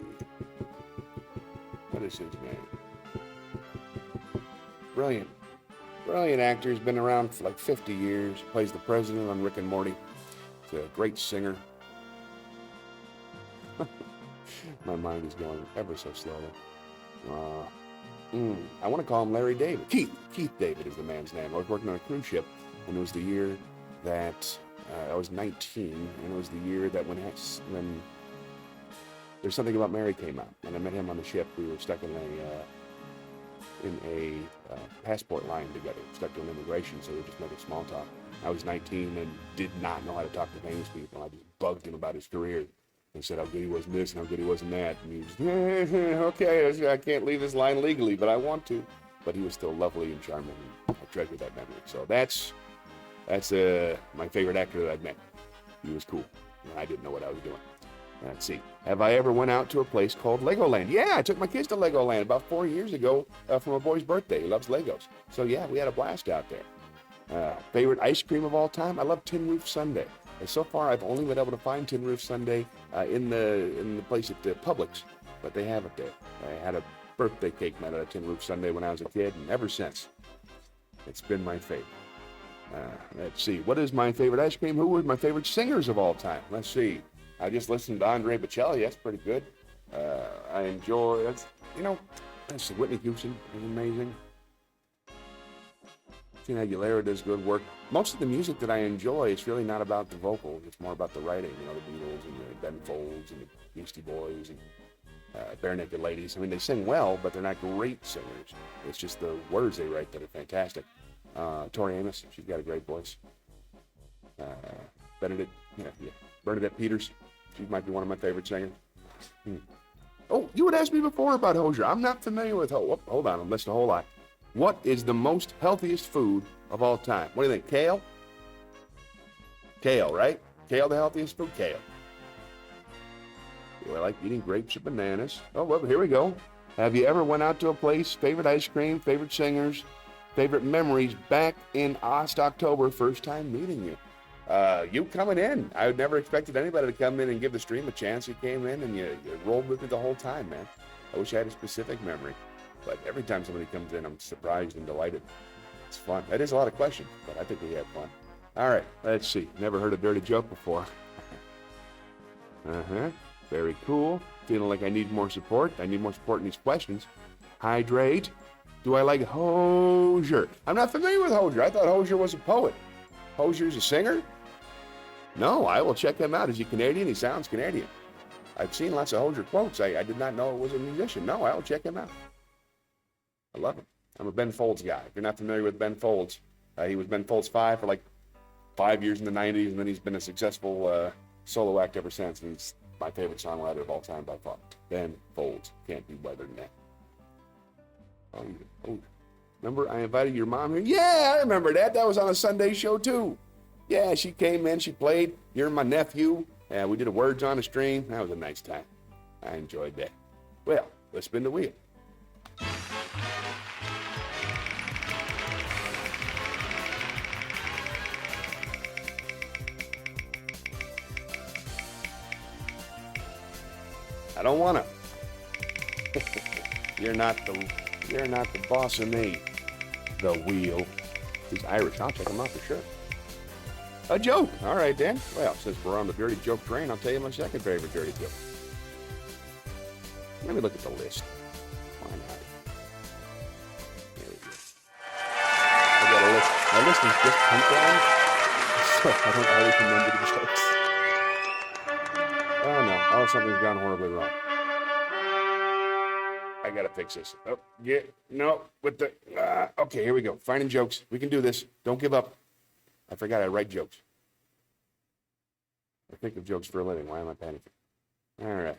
what is his name? Brilliant actor. He's been around for like 50 years. Plays the president on Rick and Morty. He's a great singer. My mind is going ever so slowly. I want to call him Larry David. Keith David is the man's name. I was working on a cruise ship, and it was the year that I was 19, and it was the year that when There's Something About Mary came out, and I met him on the ship. We were stuck in a passport line together, stuck doing immigration, so we were just making small talk. I was 19 and did not know how to talk to famous people. I just bugged him about his career and said how good he was in this and how good he was in that. And he was, okay, I can't leave this line legally, but I want to. But he was still lovely and charming, and I treasure that memory. So that's my favorite actor that I've met. He was cool, and I didn't know what I was doing. Let's see. Have I ever went out to a place called Legoland? Yeah, I took my kids to Legoland about 4 years ago for my boy's birthday. He loves Legos. So yeah, we had a blast out there. Favorite ice cream of all time? I love Tin Roof Sundae. And so far, I've only been able to find Tin Roof Sundae in the place at Publix, but they have it there. I had a birthday cake made out of Tin Roof Sundae when I was a kid, and ever since, it's been my favorite. Let's see. What is my favorite ice cream? Who are my favorite singers of all time? Let's see. I just listened to Andre Bocelli. That's pretty good. I enjoy, let's see. Whitney Houston is amazing. Christina Aguilera does good work. Most of the music that I enjoy, it's really not about the vocals. It's more about the writing. The Beatles and the Ben Folds and the Beastie Boys and Bare Naked Ladies. I mean, they sing well, but they're not great singers. It's just the words they write that are fantastic. Tori Amos, she's got a great voice. Bernadette Peters, she might be one of my favorite singers. Oh, you had asked me before about Hozier. I'm not familiar with Hozier. Hold on, I missed a whole lot. What is the most healthiest food of all time? What do you think? Kale? Kale, right? Kale, the healthiest food? Kale. Do I like eating grapes or bananas? Oh, well, here we go. Have you ever went out to a place, favorite ice cream, favorite singers, favorite memories back in October, first time meeting you? You coming in. I never expected anybody to come in and give the stream a chance. You came in and you rolled with it the whole time, man. I wish I had a specific memory. But every time somebody comes in, I'm surprised and delighted. It's fun. That is a lot of questions, but I think we had fun. All right, let's see. Never heard a dirty joke before. Very cool. Feeling like I need more support. I need more support in these questions. Hydrate. Do I like Hozier? I'm not familiar with Hozier. I thought Hozier was a poet. Hozier's a singer? No, I will check him out. Is he Canadian? He sounds Canadian. I've seen lots of Hozier quotes. I did not know it was a musician. No, I'll check him out. I love him. I'm a Ben Folds guy. If you're not familiar with Ben Folds, he was Ben Folds 5 for like 5 years in the 90s, and then he's been a successful solo act ever since. And he's my favorite songwriter of all time by far. Ben Folds. Can't do better than that. Oh, remember I invited your mom here? Yeah, I remember that. That was on a Sunday show too. Yeah, she came in, she played. You're my nephew. We did a words on the stream. That was a nice time. I enjoyed that. Well, let's spin the wheel. I don't wanna. You're not the boss of me. The wheel. He's Irish. I'll check him out for sure. A joke. All right, Dan. Well, since we're on the dirty joke train, I'll tell you my second favorite dirty joke. Let me look at the list. Why not? There we go. I got a list. My list is just punchlines, so I don't always remember the jokes. Oh no. Oh, something's gone horribly wrong. I gotta fix this. Oh, yeah, no, with the, okay, here we go. Finding jokes. We can do this. Don't give up. I forgot I write jokes. I think of jokes for a living. Why am I panicking? All right.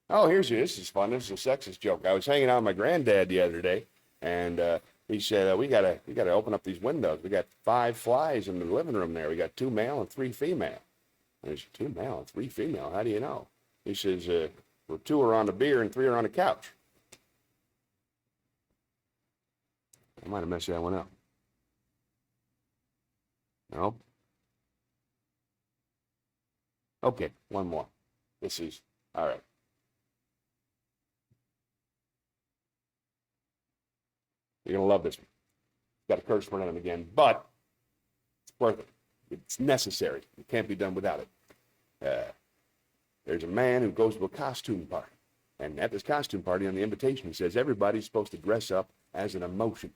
Oh, here's you. This is fun. This is a sexist joke. I was hanging out with my granddad the other day, and he said, we gotta open up these windows. We got 5 flies in the living room there. We got 2 male and 3 female. And there's 2 male and 3 female. How do you know? He says, 2 are on the beer and 3 are on the couch. I might have messed that one up. No? Okay, one more. This is, all right. You're going to love this one. Got a curse word on it again, but it's worth it. It's necessary. It can't be done without it. There's a man who goes to a costume party. And at this costume party, on the invitation, it says everybody's supposed to dress up as an emotion.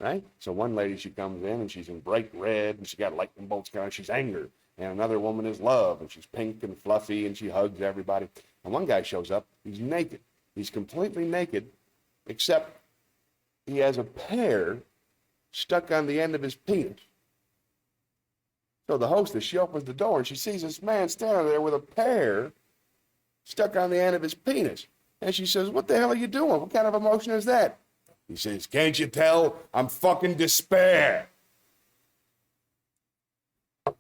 Right? So one lady, she comes in and she's in bright red and she got lightning bolts going. She's anger. And another woman is love and she's pink and fluffy and she hugs everybody. And one guy shows up. He's naked. He's completely naked, except he has a pear stuck on the end of his penis. So the hostess, she opens the door and she sees this man standing there with a pear stuck on the end of his penis. And she says, "What the hell are you doing? What kind of emotion is that?" He says, "Can't you tell? I'm fucking despair."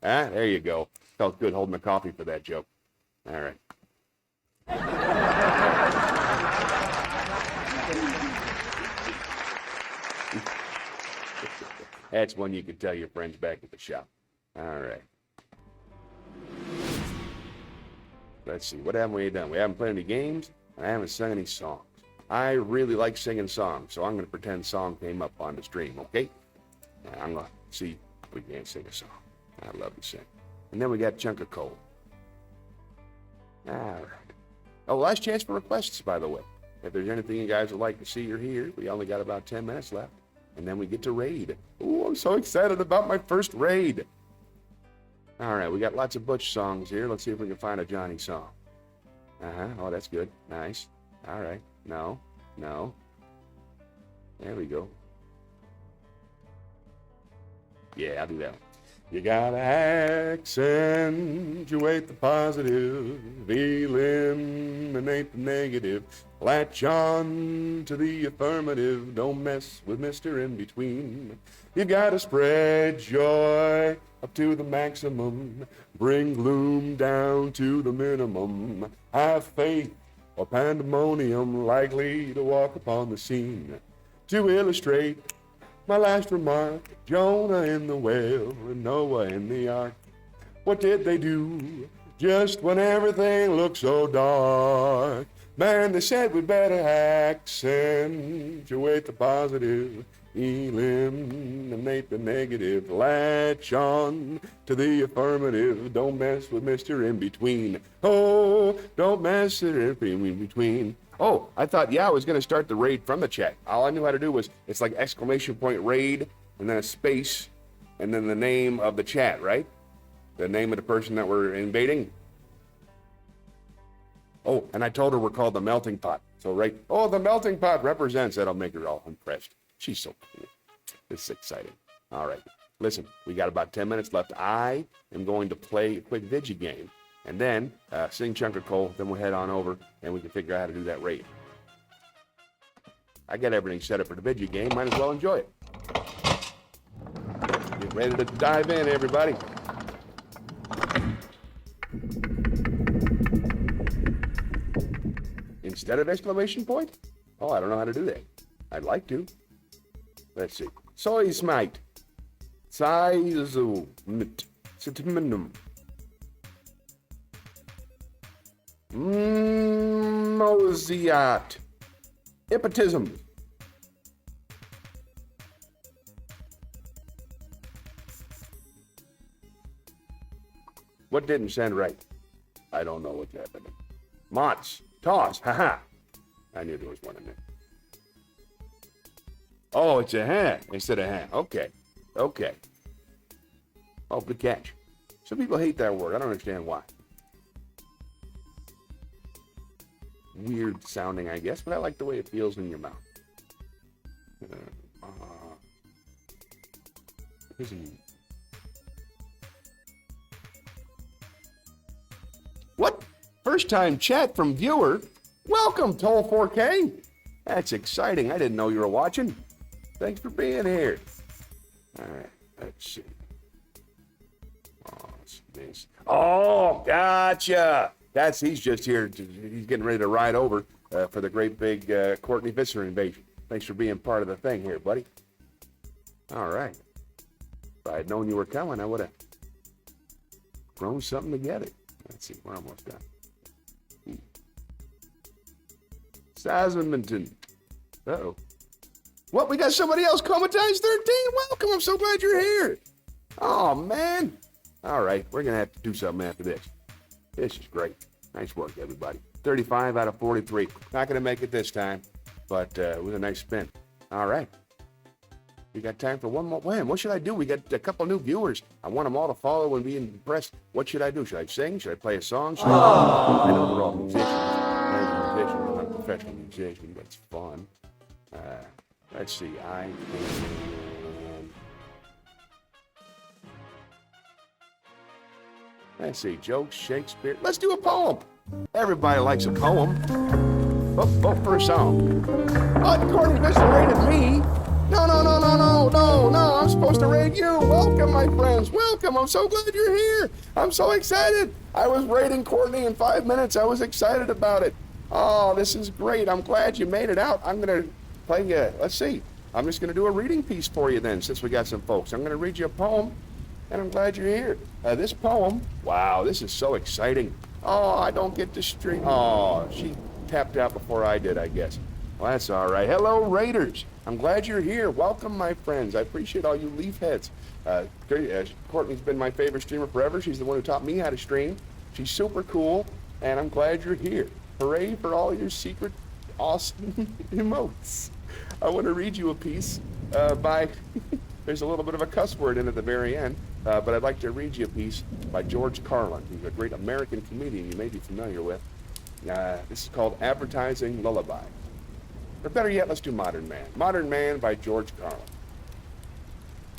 There you go. Felt good holding the coffee for that joke. All right. That's one you can tell your friends back at the shop. All right. Let's see. What haven't we done? We haven't played any games, and I haven't sung any songs. I really like singing songs, so I'm going to pretend song came up on the stream, okay? I'm going to see We can't sing a song. I love to sing. And then we got Chunk of Coal. All right. Oh, last chance for requests, by the way. If there's anything you guys would like to see or hear, we only got about 10 minutes left. And then we get to raid. Ooh, I'm so excited about my first raid. All right, we got lots of Butch songs here. Let's see if we can find a Johnny song. Oh, that's good. Nice. All right. No. There we go. Yeah, I'll do that one. You gotta accentuate the positive, eliminate the negative, latch on to the affirmative, don't mess with Mr. In Between. You gotta spread joy up to the maximum, bring gloom down to the minimum, have faith or pandemonium likely to walk upon the scene. To illustrate my last remark, Jonah in the whale and Noah in the ark. What did they do just when everything looked so dark? Man, they said we better accentuate the positive, eliminate the negative, latch on to the affirmative, don't mess with Mr. In Between. Oh, don't mess with in between. Oh, I thought, I was going to start the raid from the chat. All I knew how to do was, it's like exclamation point raid, and then a space, and then the name of the chat, right? The name of the person that we're invading. Oh, and I told her we're called the Melting Pot. So, right, the Melting Pot represents. That'll make her all impressed. She's so cool. This is exciting. All right, listen, we got about 10 minutes left. I am going to play a quick Vigi game. And then sing Chunk of Coal, then we'll head on over and we can figure out how to do that raid. I got everything set up for the Vigi game, might as well enjoy it. Get ready to dive in, everybody. Instead of exclamation point? Oh, I don't know how to do that. I'd like to. Let's see. Soy smite. Size mit. Citiminum. Mosiat. Hypnotism. What didn't send right? I don't know what's happening. Mots. Toss. Haha. I knew there was one in there. Oh, it's a hand instead of hand. Okay. Oh, good catch. Some people hate that word. I don't understand why. Weird sounding, I guess, but I like the way it feels in your mouth. What? First time chat from viewer? Welcome, Toll 4K. That's exciting. I didn't know you were watching. Thanks for being here. All right, let's see. Oh, gotcha. He's just here. He's getting ready to ride over for the great big Courtney Visser invasion. Thanks for being part of the thing here, buddy. All right. If I had known you were coming, I would have thrown something together. Let's see. We're almost done. Sazmanton. Uh-oh. What? We got somebody else. Comatize 13. Welcome. I'm so glad you're here. Oh, man. All right. We're going to have to do something after this. This is great. Nice work, everybody. 35 out of 43. Not going to make it this time, but it was a nice spin. All right. We got time for one more. Man, what should I do? We got a couple new viewers. I want them all to follow and be impressed. What should I do? Should I sing? Should I play a song? I know we're all musicians. I'm a professional musician, but it's fun. Let's see. Let's see. Jokes, Shakespeare. Let's do a poem. Everybody likes a poem. Vote for a song. Oh, Courtney Visser rated me. No. I'm supposed to raid you. Welcome, my friends. Welcome. I'm so glad you're here. I'm so excited. I was raiding Courtney in 5 minutes. I was excited about it. Oh, this is great. I'm glad you made it out. I'm going to play, let's see. I'm just going to do a reading piece for you then, since we got some folks. I'm going to read you a poem, and I'm glad you're here. This poem, wow, this is so exciting. Oh, I don't get to stream. Oh, she tapped out before I did, I guess. Well, that's all right. Hello, Raiders. I'm glad you're here. Welcome, my friends. I appreciate all you leaf heads. Courtney's been my favorite streamer forever. She's the one who taught me how to stream. She's super cool, and I'm glad you're here. Hooray for all your secret awesome emotes. I want to read you a piece by, there's a little bit of a cuss word in at the very end, but I'd like to read you a piece by George Carlin. He's a great American comedian you may be familiar with. This is called Advertising Lullaby. Or better yet, let's do Modern Man. Modern Man by George Carlin.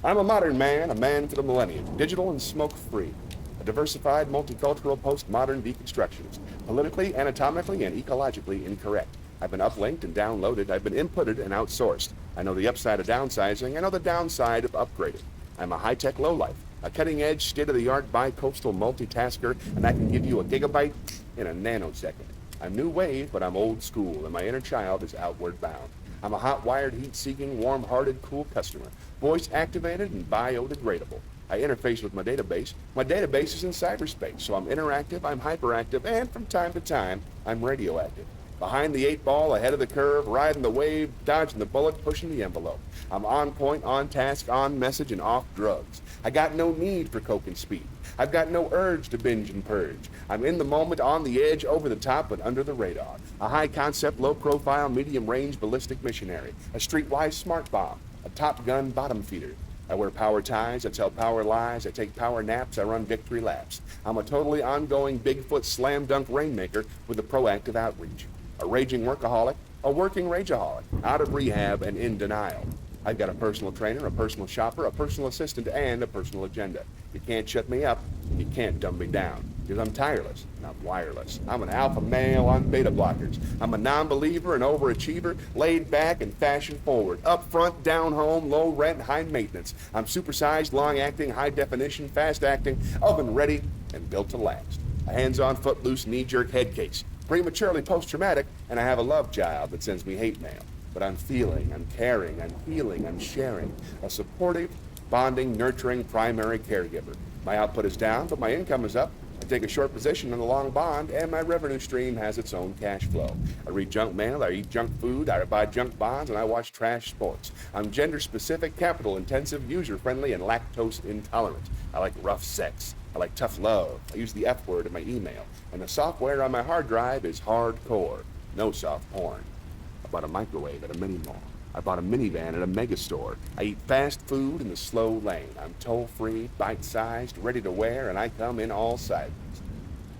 I'm a modern man, a man for the millennium, digital and smoke-free. A diversified, multicultural, postmodern deconstructionist. Politically, anatomically, and ecologically incorrect. I've been uplinked and downloaded. I've been inputted and outsourced. I know the upside of downsizing. I know the downside of upgrading. I'm a high-tech lowlife, a cutting-edge, state-of-the-art bi-coastal multitasker, and I can give you a gigabyte in a nanosecond. I'm new wave, but I'm old school, and my inner child is outward bound. I'm a hot-wired, heat-seeking, warm-hearted, cool customer, voice-activated and biodegradable. I interface with my database. My database is in cyberspace, so I'm interactive, I'm hyperactive, and from time to time, I'm radioactive. Behind the 8-ball, ahead of the curve, riding the wave, dodging the bullet, pushing the envelope. I'm on point, on task, on message, and off drugs. I got no need for coke and speed. I've got no urge to binge and purge. I'm in the moment, on the edge, over the top, but under the radar. A high-concept, low-profile, medium-range ballistic missionary. A streetwise smart bomb. A Top Gun bottom feeder. I wear power ties, I tell power lies, I take power naps, I run victory laps. I'm a totally ongoing Bigfoot slam dunk rainmaker with a proactive outreach. A raging workaholic, a working rageaholic, out of rehab and in denial. I've got a personal trainer, a personal shopper, a personal assistant, and a personal agenda. You can't shut me up, you can't dumb me down, because I'm tireless and I'm wireless. I'm an alpha male on beta blockers. I'm a non-believer, an overachiever, laid back and fashion forward, up front, down home, low rent, high maintenance. I'm supersized, long-acting, high-definition, fast-acting, oven-ready, and built to last. A hands-on, footloose, knee-jerk head case. Prematurely post-traumatic, and I have a love child that sends me hate mail. But I'm feeling, I'm caring, I'm healing, I'm sharing. A supportive, bonding, nurturing primary caregiver. My output is down, but my income is up. I take a short position in the long bond, and my revenue stream has its own cash flow. I read junk mail, I eat junk food, I buy junk bonds, and I watch trash sports. I'm gender-specific, capital-intensive, user-friendly, and lactose-intolerant. I like rough sex. I like tough love. I use the F word in my email. And the software on my hard drive is hardcore. No soft porn. I bought a microwave at a mini mall. I bought a minivan at a mega store. I eat fast food in the slow lane. I'm toll-free, bite-sized, ready to wear, and I come in all sizes.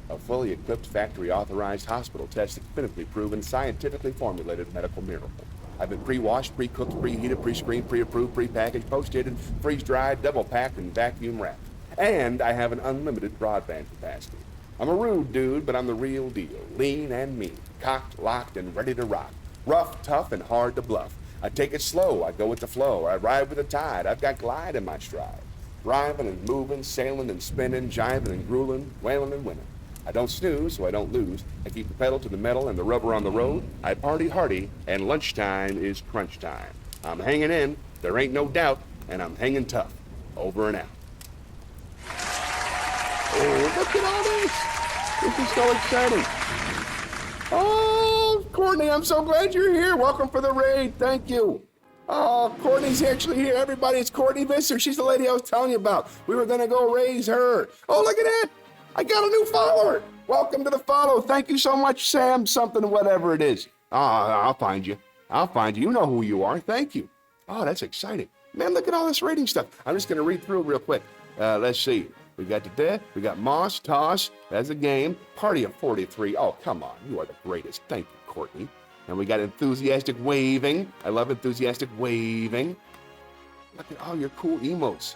A fully equipped, factory-authorized, hospital-tested, clinically proven, scientifically formulated medical miracle. I've been pre-washed, pre-cooked, preheated, pre-screened, pre-approved, pre-packaged, post-dated, freeze-dried, double-packed, and vacuum-wrapped. And I have an unlimited broadband capacity. I'm a rude dude, but I'm the real deal. Lean and mean, cocked, locked, and ready to rock. Rough, tough, and hard to bluff. I take it slow, I go with the flow, I ride with the tide, I've got glide in my stride. Driving and moving, sailing and spinning, jiving and grueling, wailing and winning. I don't snooze, so I don't lose. I keep the pedal to the metal and the rubber on the road. I party hardy, and lunchtime is crunch time. I'm hanging in, there ain't no doubt, and I'm hanging tough. Over and out. Oh, look at all this. This is so exciting. Oh, Courtney, I'm so glad you're here. Welcome for the raid. Thank you. Oh, Courtney's actually here. Everybody, it's Courtney Visser. She's the lady I was telling you about. We were going to go raise her. Oh, look at that. I got a new follower. Welcome to the follow. Thank you so much, Sam, something, whatever it is. I'll find you. I'll find you. You know who you are. Thank you. Oh, that's exciting. Man, look at all this rating stuff. I'm just going to read through real quick. Let's see. We got Today, we got Moss, Toss, that's a game. Party of 43. Oh, come on. You are the greatest. Thank you, Courtney. And we got Enthusiastic Waving. I love Enthusiastic Waving. Look at all your cool emotes.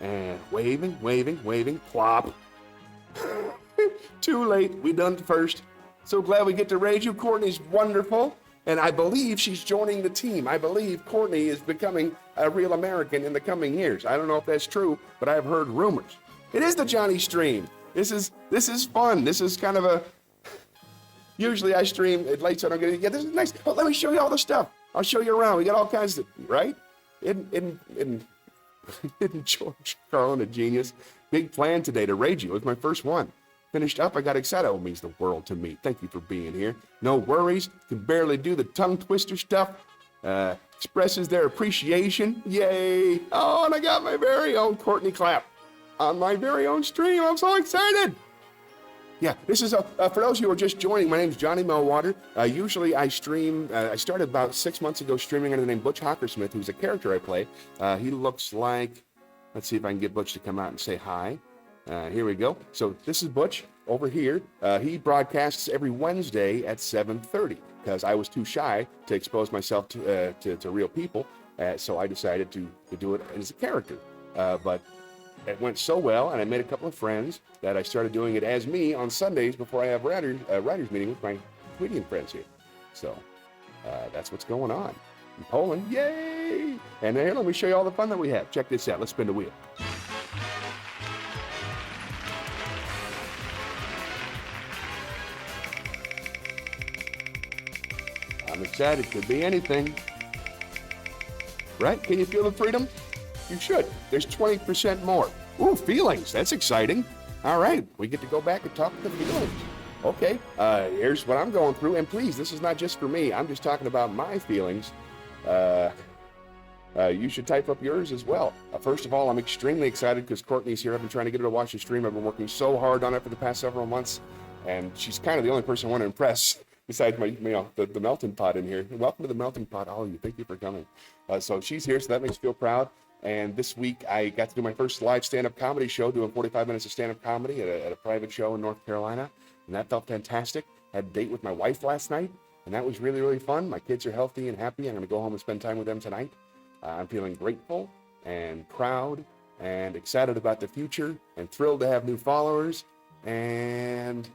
And waving, waving, waving, plop. Too late. We done it first. So glad we get to raise you. Courtney's wonderful. And I believe she's joining the team. I believe Courtney is becoming a real American in the coming years. I don't know if that's true, but I've heard rumors. It is the Johnny stream. This is fun. This is kind of a, usually I stream at late, so I don't get it. Yeah, this is nice. Oh, let me show you all the stuff. I'll show you around. We got all kinds of, right? In George Carlin, a genius. Big plan today to raid you. It was my first one. finished up, I got excited. Oh, it means the world to me. Thank you for being here. No worries. Can barely do the tongue twister stuff. Expresses their appreciation. Yay. Oh, and I got my very own Courtney Clapp on my very own stream. I'm so excited. Yeah, this is, for those of you who are just joining, my name's Johnny Melwater. Usually I stream, I started about 6 months ago streaming under the name Butch Hockersmith, who's a character I play. He looks like, let's see if I can get Butch to come out and say hi. Here we go. So this is Butch over here. He broadcasts every Wednesday at 7:30 because I was too shy to expose myself to real people. So I decided to do it as a character. But it went so well, and I made a couple of friends that I started doing it as me on Sundays before I have writers meeting with my comedian friends here. So that's what's going on in Poland. Yay! And here, let me show you all the fun that we have. Check this out. Let's spin the wheel. I'm excited. Could be anything. Right? Can you feel the freedom? You should. There's 20% more. Ooh, feelings. That's exciting. All right. We get to go back and talk to the feelings. Okay. Here's what I'm going through. And please, this is not just for me. I'm just talking about my feelings. You should type up yours as well. First of all, I'm extremely excited because Courtney's here. I've been trying to get her to watch the stream. I've been working so hard on it for the past several months. And she's kind of the only person I want to impress besides the melting pot in here. Welcome to the melting pot, all of you. Thank you for coming. So she's here, so that makes me feel proud. And this week I got to do my first live stand-up comedy show, doing 45 minutes of stand-up comedy at a private show in North Carolina. And that felt fantastic. Had a date with my wife last night, and that was really, really fun. My kids are healthy and happy. I'm going to go home and spend time with them tonight. I'm feeling grateful and proud and excited about the future and thrilled to have new followers and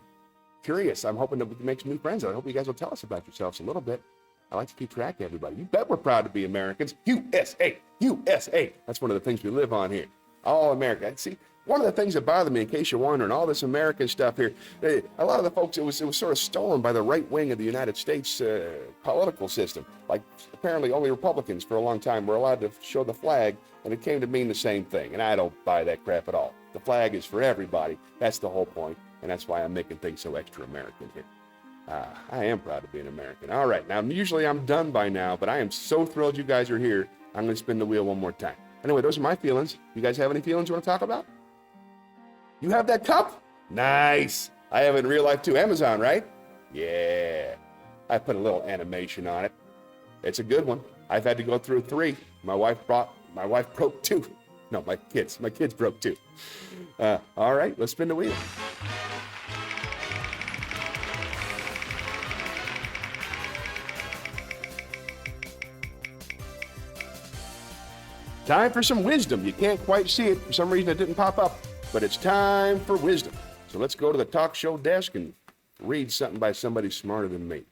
curious. I'm hoping to make some new friends. I hope you guys will tell us about yourselves a little bit. I like to keep track of everybody. You bet we're proud to be Americans. USA, USA. That's one of the things we live on here. All America. See, one of the things that bother me, in case you're wondering, all this American stuff here, a lot of the folks, it was sort of stolen by the right wing of the United States political system. Like, apparently only Republicans for a long time were allowed to show the flag, and it came to mean the same thing. And I don't buy that crap at all. The flag is for everybody. That's the whole point, and that's why I'm making things so extra American here. I am proud to be an American. All right, now usually I'm done by now, but I am so thrilled you guys are here. I'm going to spin the wheel one more time. Anyway, those are my feelings. You guys have any feelings you want to talk about? You have that cup? Nice. I have it in real life too. Amazon, right? Yeah. I put a little animation on it. It's a good one. I've had to go through 3. My wife broke 2. No, my kids broke 2. All right, let's spin the wheel. Time for some wisdom. You can't quite see it. For some reason, it didn't pop up, but it's time for wisdom. So let's go to the talk show desk and read something by somebody smarter than me.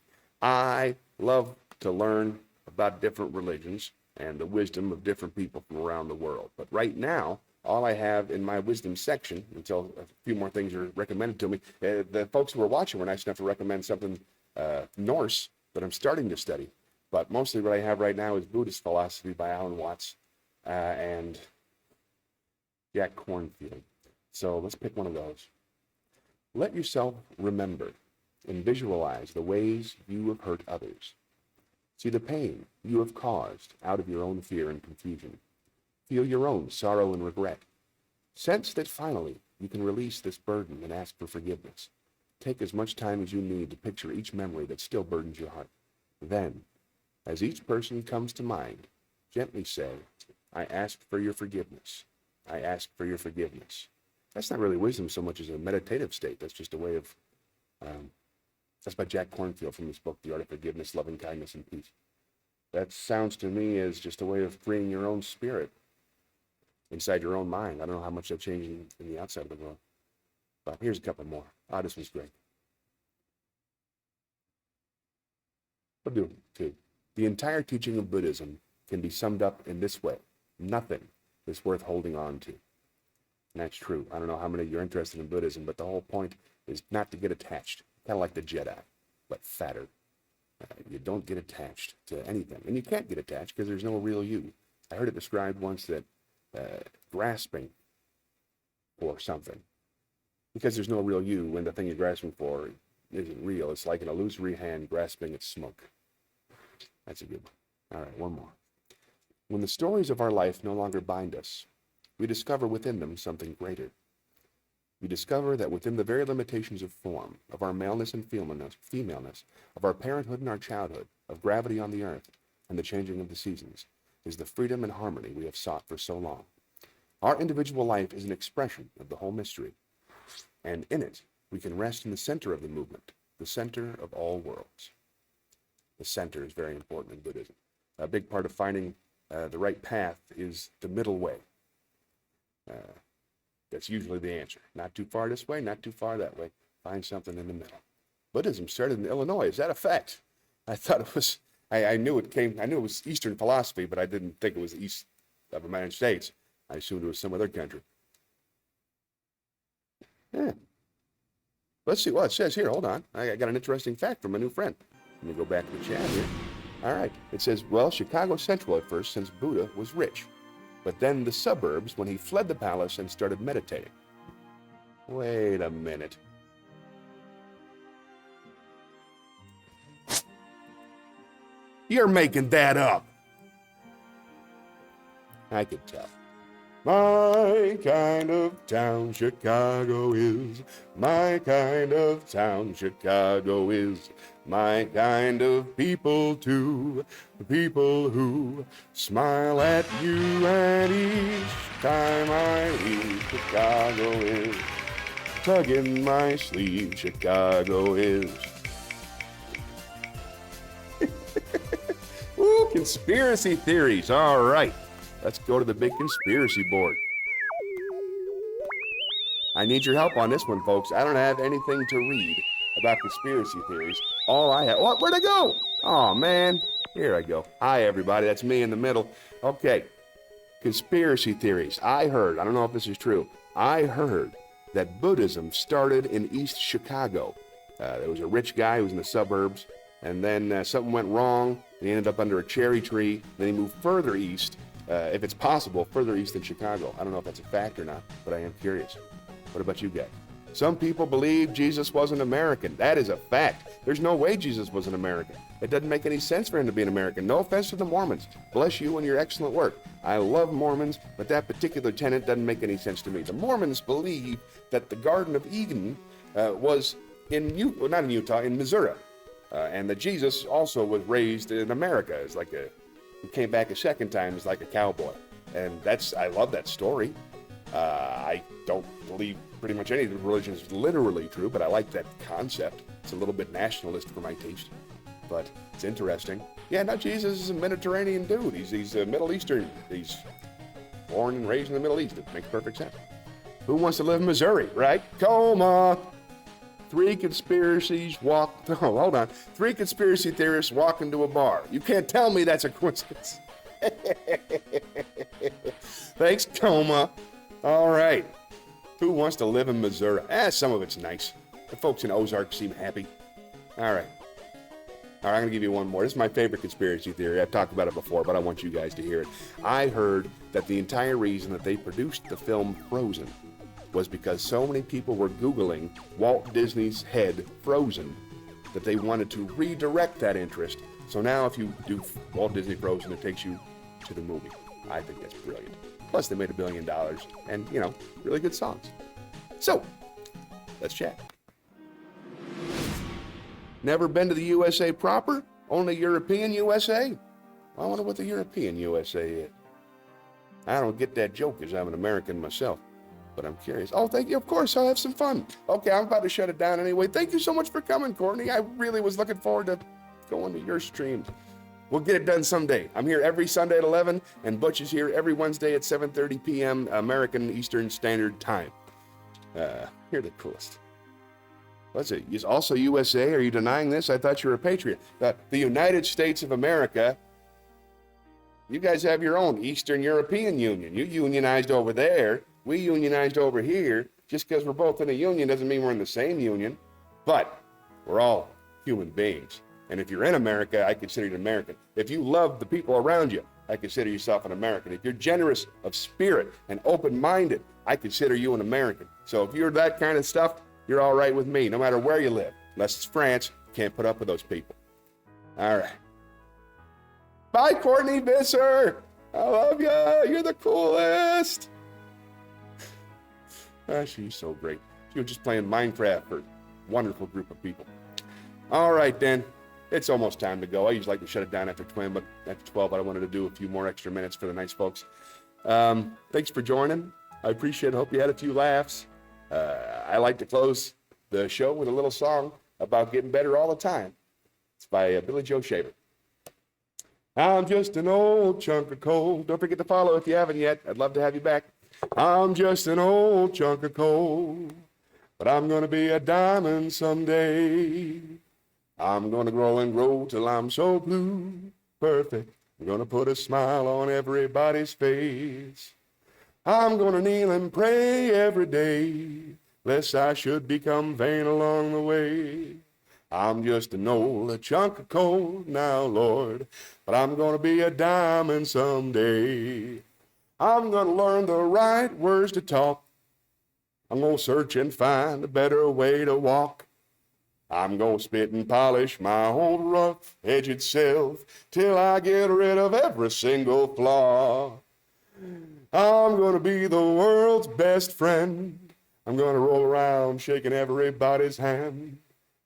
I love to learn about different religions and the wisdom of different people from around the world. But right now, all I have in my wisdom section, until a few more things are recommended to me, the folks who are watching were nice enough to recommend something Norse that I'm starting to study. But mostly what I have right now is Buddhist philosophy by Alan Watts. And Jack Kornfield. So let's pick one of those. Let yourself remember and visualize the ways you have hurt others. See the pain you have caused out of your own fear and confusion. Feel your own sorrow and regret. Sense that finally you can release this burden and ask for forgiveness. Take as much time as you need to picture each memory that still burdens your heart. Then, as each person comes to mind, gently say, I ask for your forgiveness. I ask for your forgiveness. That's not really wisdom so much as a meditative state. That's just a way of, that's by Jack Kornfield from his book, The Art of Forgiveness, Loving Kindness, and Peace. That sounds to me as just a way of freeing your own spirit inside your own mind. I don't know how much that changes in the outside of the world. But here's a couple more. This one's great. We'll do two. The entire teaching of Buddhism can be summed up in this way. Nothing is worth holding on to. And that's true. I don't know how many of you are interested in Buddhism, but the whole point is not to get attached. Kind of like the Jedi, but fatter. You don't get attached to anything. And you can't get attached because there's no real you. I heard it described once that grasping for something Because there's no real you when the thing you're grasping for isn't real. It's like an illusory hand grasping at smoke. That's a good one. All right, one more. When the stories of our life no longer bind us, we discover within them something greater. We discover that within the very limitations of form, of our maleness and femaleness, of our parenthood and our childhood, of gravity on the earth and the changing of the seasons, is the freedom and harmony we have sought for so long. Our individual life is an expression of the whole mystery, and in it we can rest in the center of the movement, the center of all worlds. The center is very important in Buddhism. A big part of finding the right path is the middle way. That's usually the answer. Not too far this way, not too far that way. Find something in the middle. Buddhism started in Illinois. Is that a fact? I thought it was, I knew it was Eastern philosophy, but I didn't think it was the east of the United States. I assumed it was some other country. Yeah. Let's see what it says here. Hold on. I got an interesting fact from a new friend. Let me go back to the chat here. All right. It says, well, Chicago Central at first, since Buddha was rich. But then the suburbs when he fled the palace and started meditating. Wait a minute. You're making that up. I could tell. My kind of town, Chicago is. My kind of town, Chicago is. My kind of people too. People who smile at you, and each time I leave, Chicago is. Tugging my sleeve, Chicago is. Ooh, conspiracy theories. All right. Let's go to the big conspiracy board. I need your help on this one, folks. I don't have anything to read about conspiracy theories. All I have... Oh, where'd I go? Oh, man. Here I go. Hi, everybody. That's me in the middle. Okay. Conspiracy theories. I don't know if this is true. I heard that Buddhism started in East Chicago. There was a rich guy who was in the suburbs, and then something went wrong, and he ended up under a cherry tree. Then he moved further east, if it's possible, further east than Chicago. I don't know if that's a fact or not, but I am curious. What about you guys? Some people believe Jesus wasn't American. That is a fact. There's no way Jesus was an American. It doesn't make any sense for him to be an American. No offense to the Mormons. Bless you and your excellent work. I love Mormons, but that particular tenet doesn't make any sense to me. The Mormons believe that the Garden of Eden was in Missouri, and that Jesus also was raised in America. He came back a second time as like a cowboy, and I love that story. I don't believe pretty much any of the religions is literally true, but I like that concept. It's a little bit nationalist for my taste, but it's interesting. Yeah, no, Jesus is a Mediterranean dude. He's a Middle Eastern. He's born and raised in the Middle East. It makes perfect sense. Who wants to live in Missouri, right? Coma. Three conspiracy theorists walk into a bar. You can't tell me that's a coincidence. Thanks, Coma. All right. Who wants to live in Missouri? Some of it's nice. The folks in Ozark seem happy. All right. I'm going to give you one more. This is my favorite conspiracy theory. I've talked about it before, but I want you guys to hear it. I heard that the entire reason that they produced the film Frozen was because so many people were Googling Walt Disney's head frozen that they wanted to redirect that interest. So now if you do Walt Disney Frozen, it takes you to the movie. I think that's brilliant. Plus, they made $1 billion and, really good songs. So, let's chat. Never been to the USA proper? Only European USA? I wonder what the European USA is. I don't get that joke because I'm an American myself, but I'm curious. Oh, thank you. Of course, I'll have some fun. Okay, I'm about to shut it down anyway. Thank you so much for coming, Courtney. I really was looking forward to going to your streams. We'll get it done someday. I'm here every Sunday at 11, and Butch is here every Wednesday at 7:30 p.m. American Eastern Standard Time. You're the coolest. What's it? Is also USA? Are you denying this? I thought you were a patriot. The United States of America. You guys have your own Eastern European Union. You unionized over there. We unionized over here. Just because we're both in a union doesn't mean we're in the same union. But we're all human beings. And if you're in America, I consider you American. If you love the people around you, I consider yourself an American. If you're generous of spirit and open-minded, I consider you an American. So if you're that kind of stuff, you're all right with me, no matter where you live. Unless it's France, can't put up with those people. All right. Bye, Courtney Visser. I love you. You're the coolest. She's so great. She was just playing Minecraft for a wonderful group of people. All right, then. It's almost time to go. I usually like to shut it down after 12, but I wanted to do a few more extra minutes for the nice folks. Thanks for joining. I appreciate it. Hope you had a few laughs. I like to close the show with a little song about getting better all the time. It's by Billy Joe Shaver. I'm just an old chunk of coal. Don't forget to follow if you haven't yet. I'd love to have you back. I'm just an old chunk of coal, but I'm going to be a diamond someday. I'm going to grow and grow till I'm so blue, perfect. I'm going to put a smile on everybody's face. I'm going to kneel and pray every day, lest I should become vain along the way. I'm just an old chunk of coal now, Lord, but I'm going to be a diamond someday. I'm going to learn the right words to talk. I'm going to search and find a better way to walk. I'm going to spit and polish my old rough-edged self till I get rid of every single flaw. I'm going to be the world's best friend. I'm going to roll around shaking everybody's hand.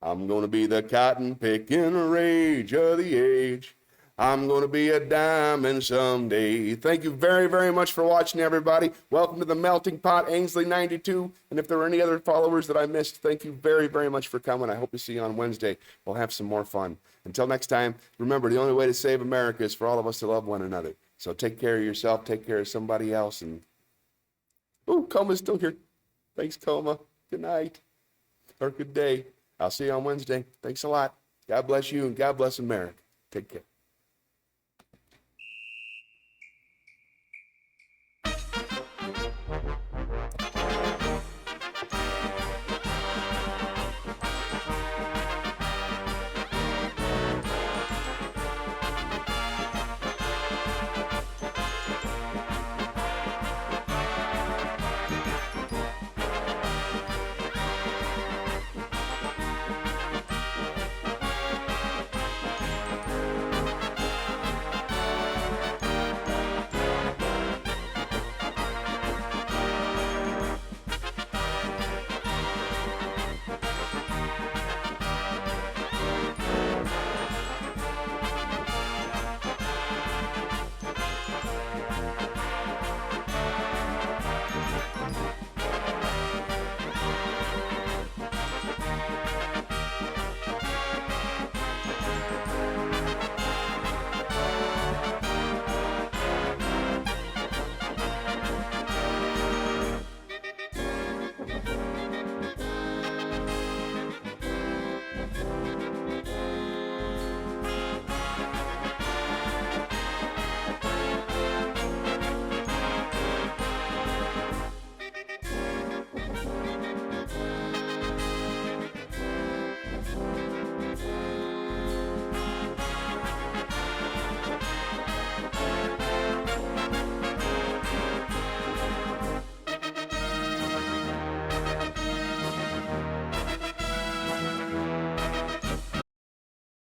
I'm going to be the cotton-picking rage of the age. I'm going to be a diamond someday. Thank you very, very much for watching, everybody. Welcome to the Melting Pot, Ainsley 92. And if there are any other followers that I missed, thank you very, very much for coming. I hope to see you on Wednesday. We'll have some more fun. Until next time, remember, the only way to save America is for all of us to love one another. So take care of yourself, take care of somebody else. And, ooh, Coma's still here. Thanks, Coma. Good night. Or good day. I'll see you on Wednesday. Thanks a lot. God bless you and God bless America. Take care.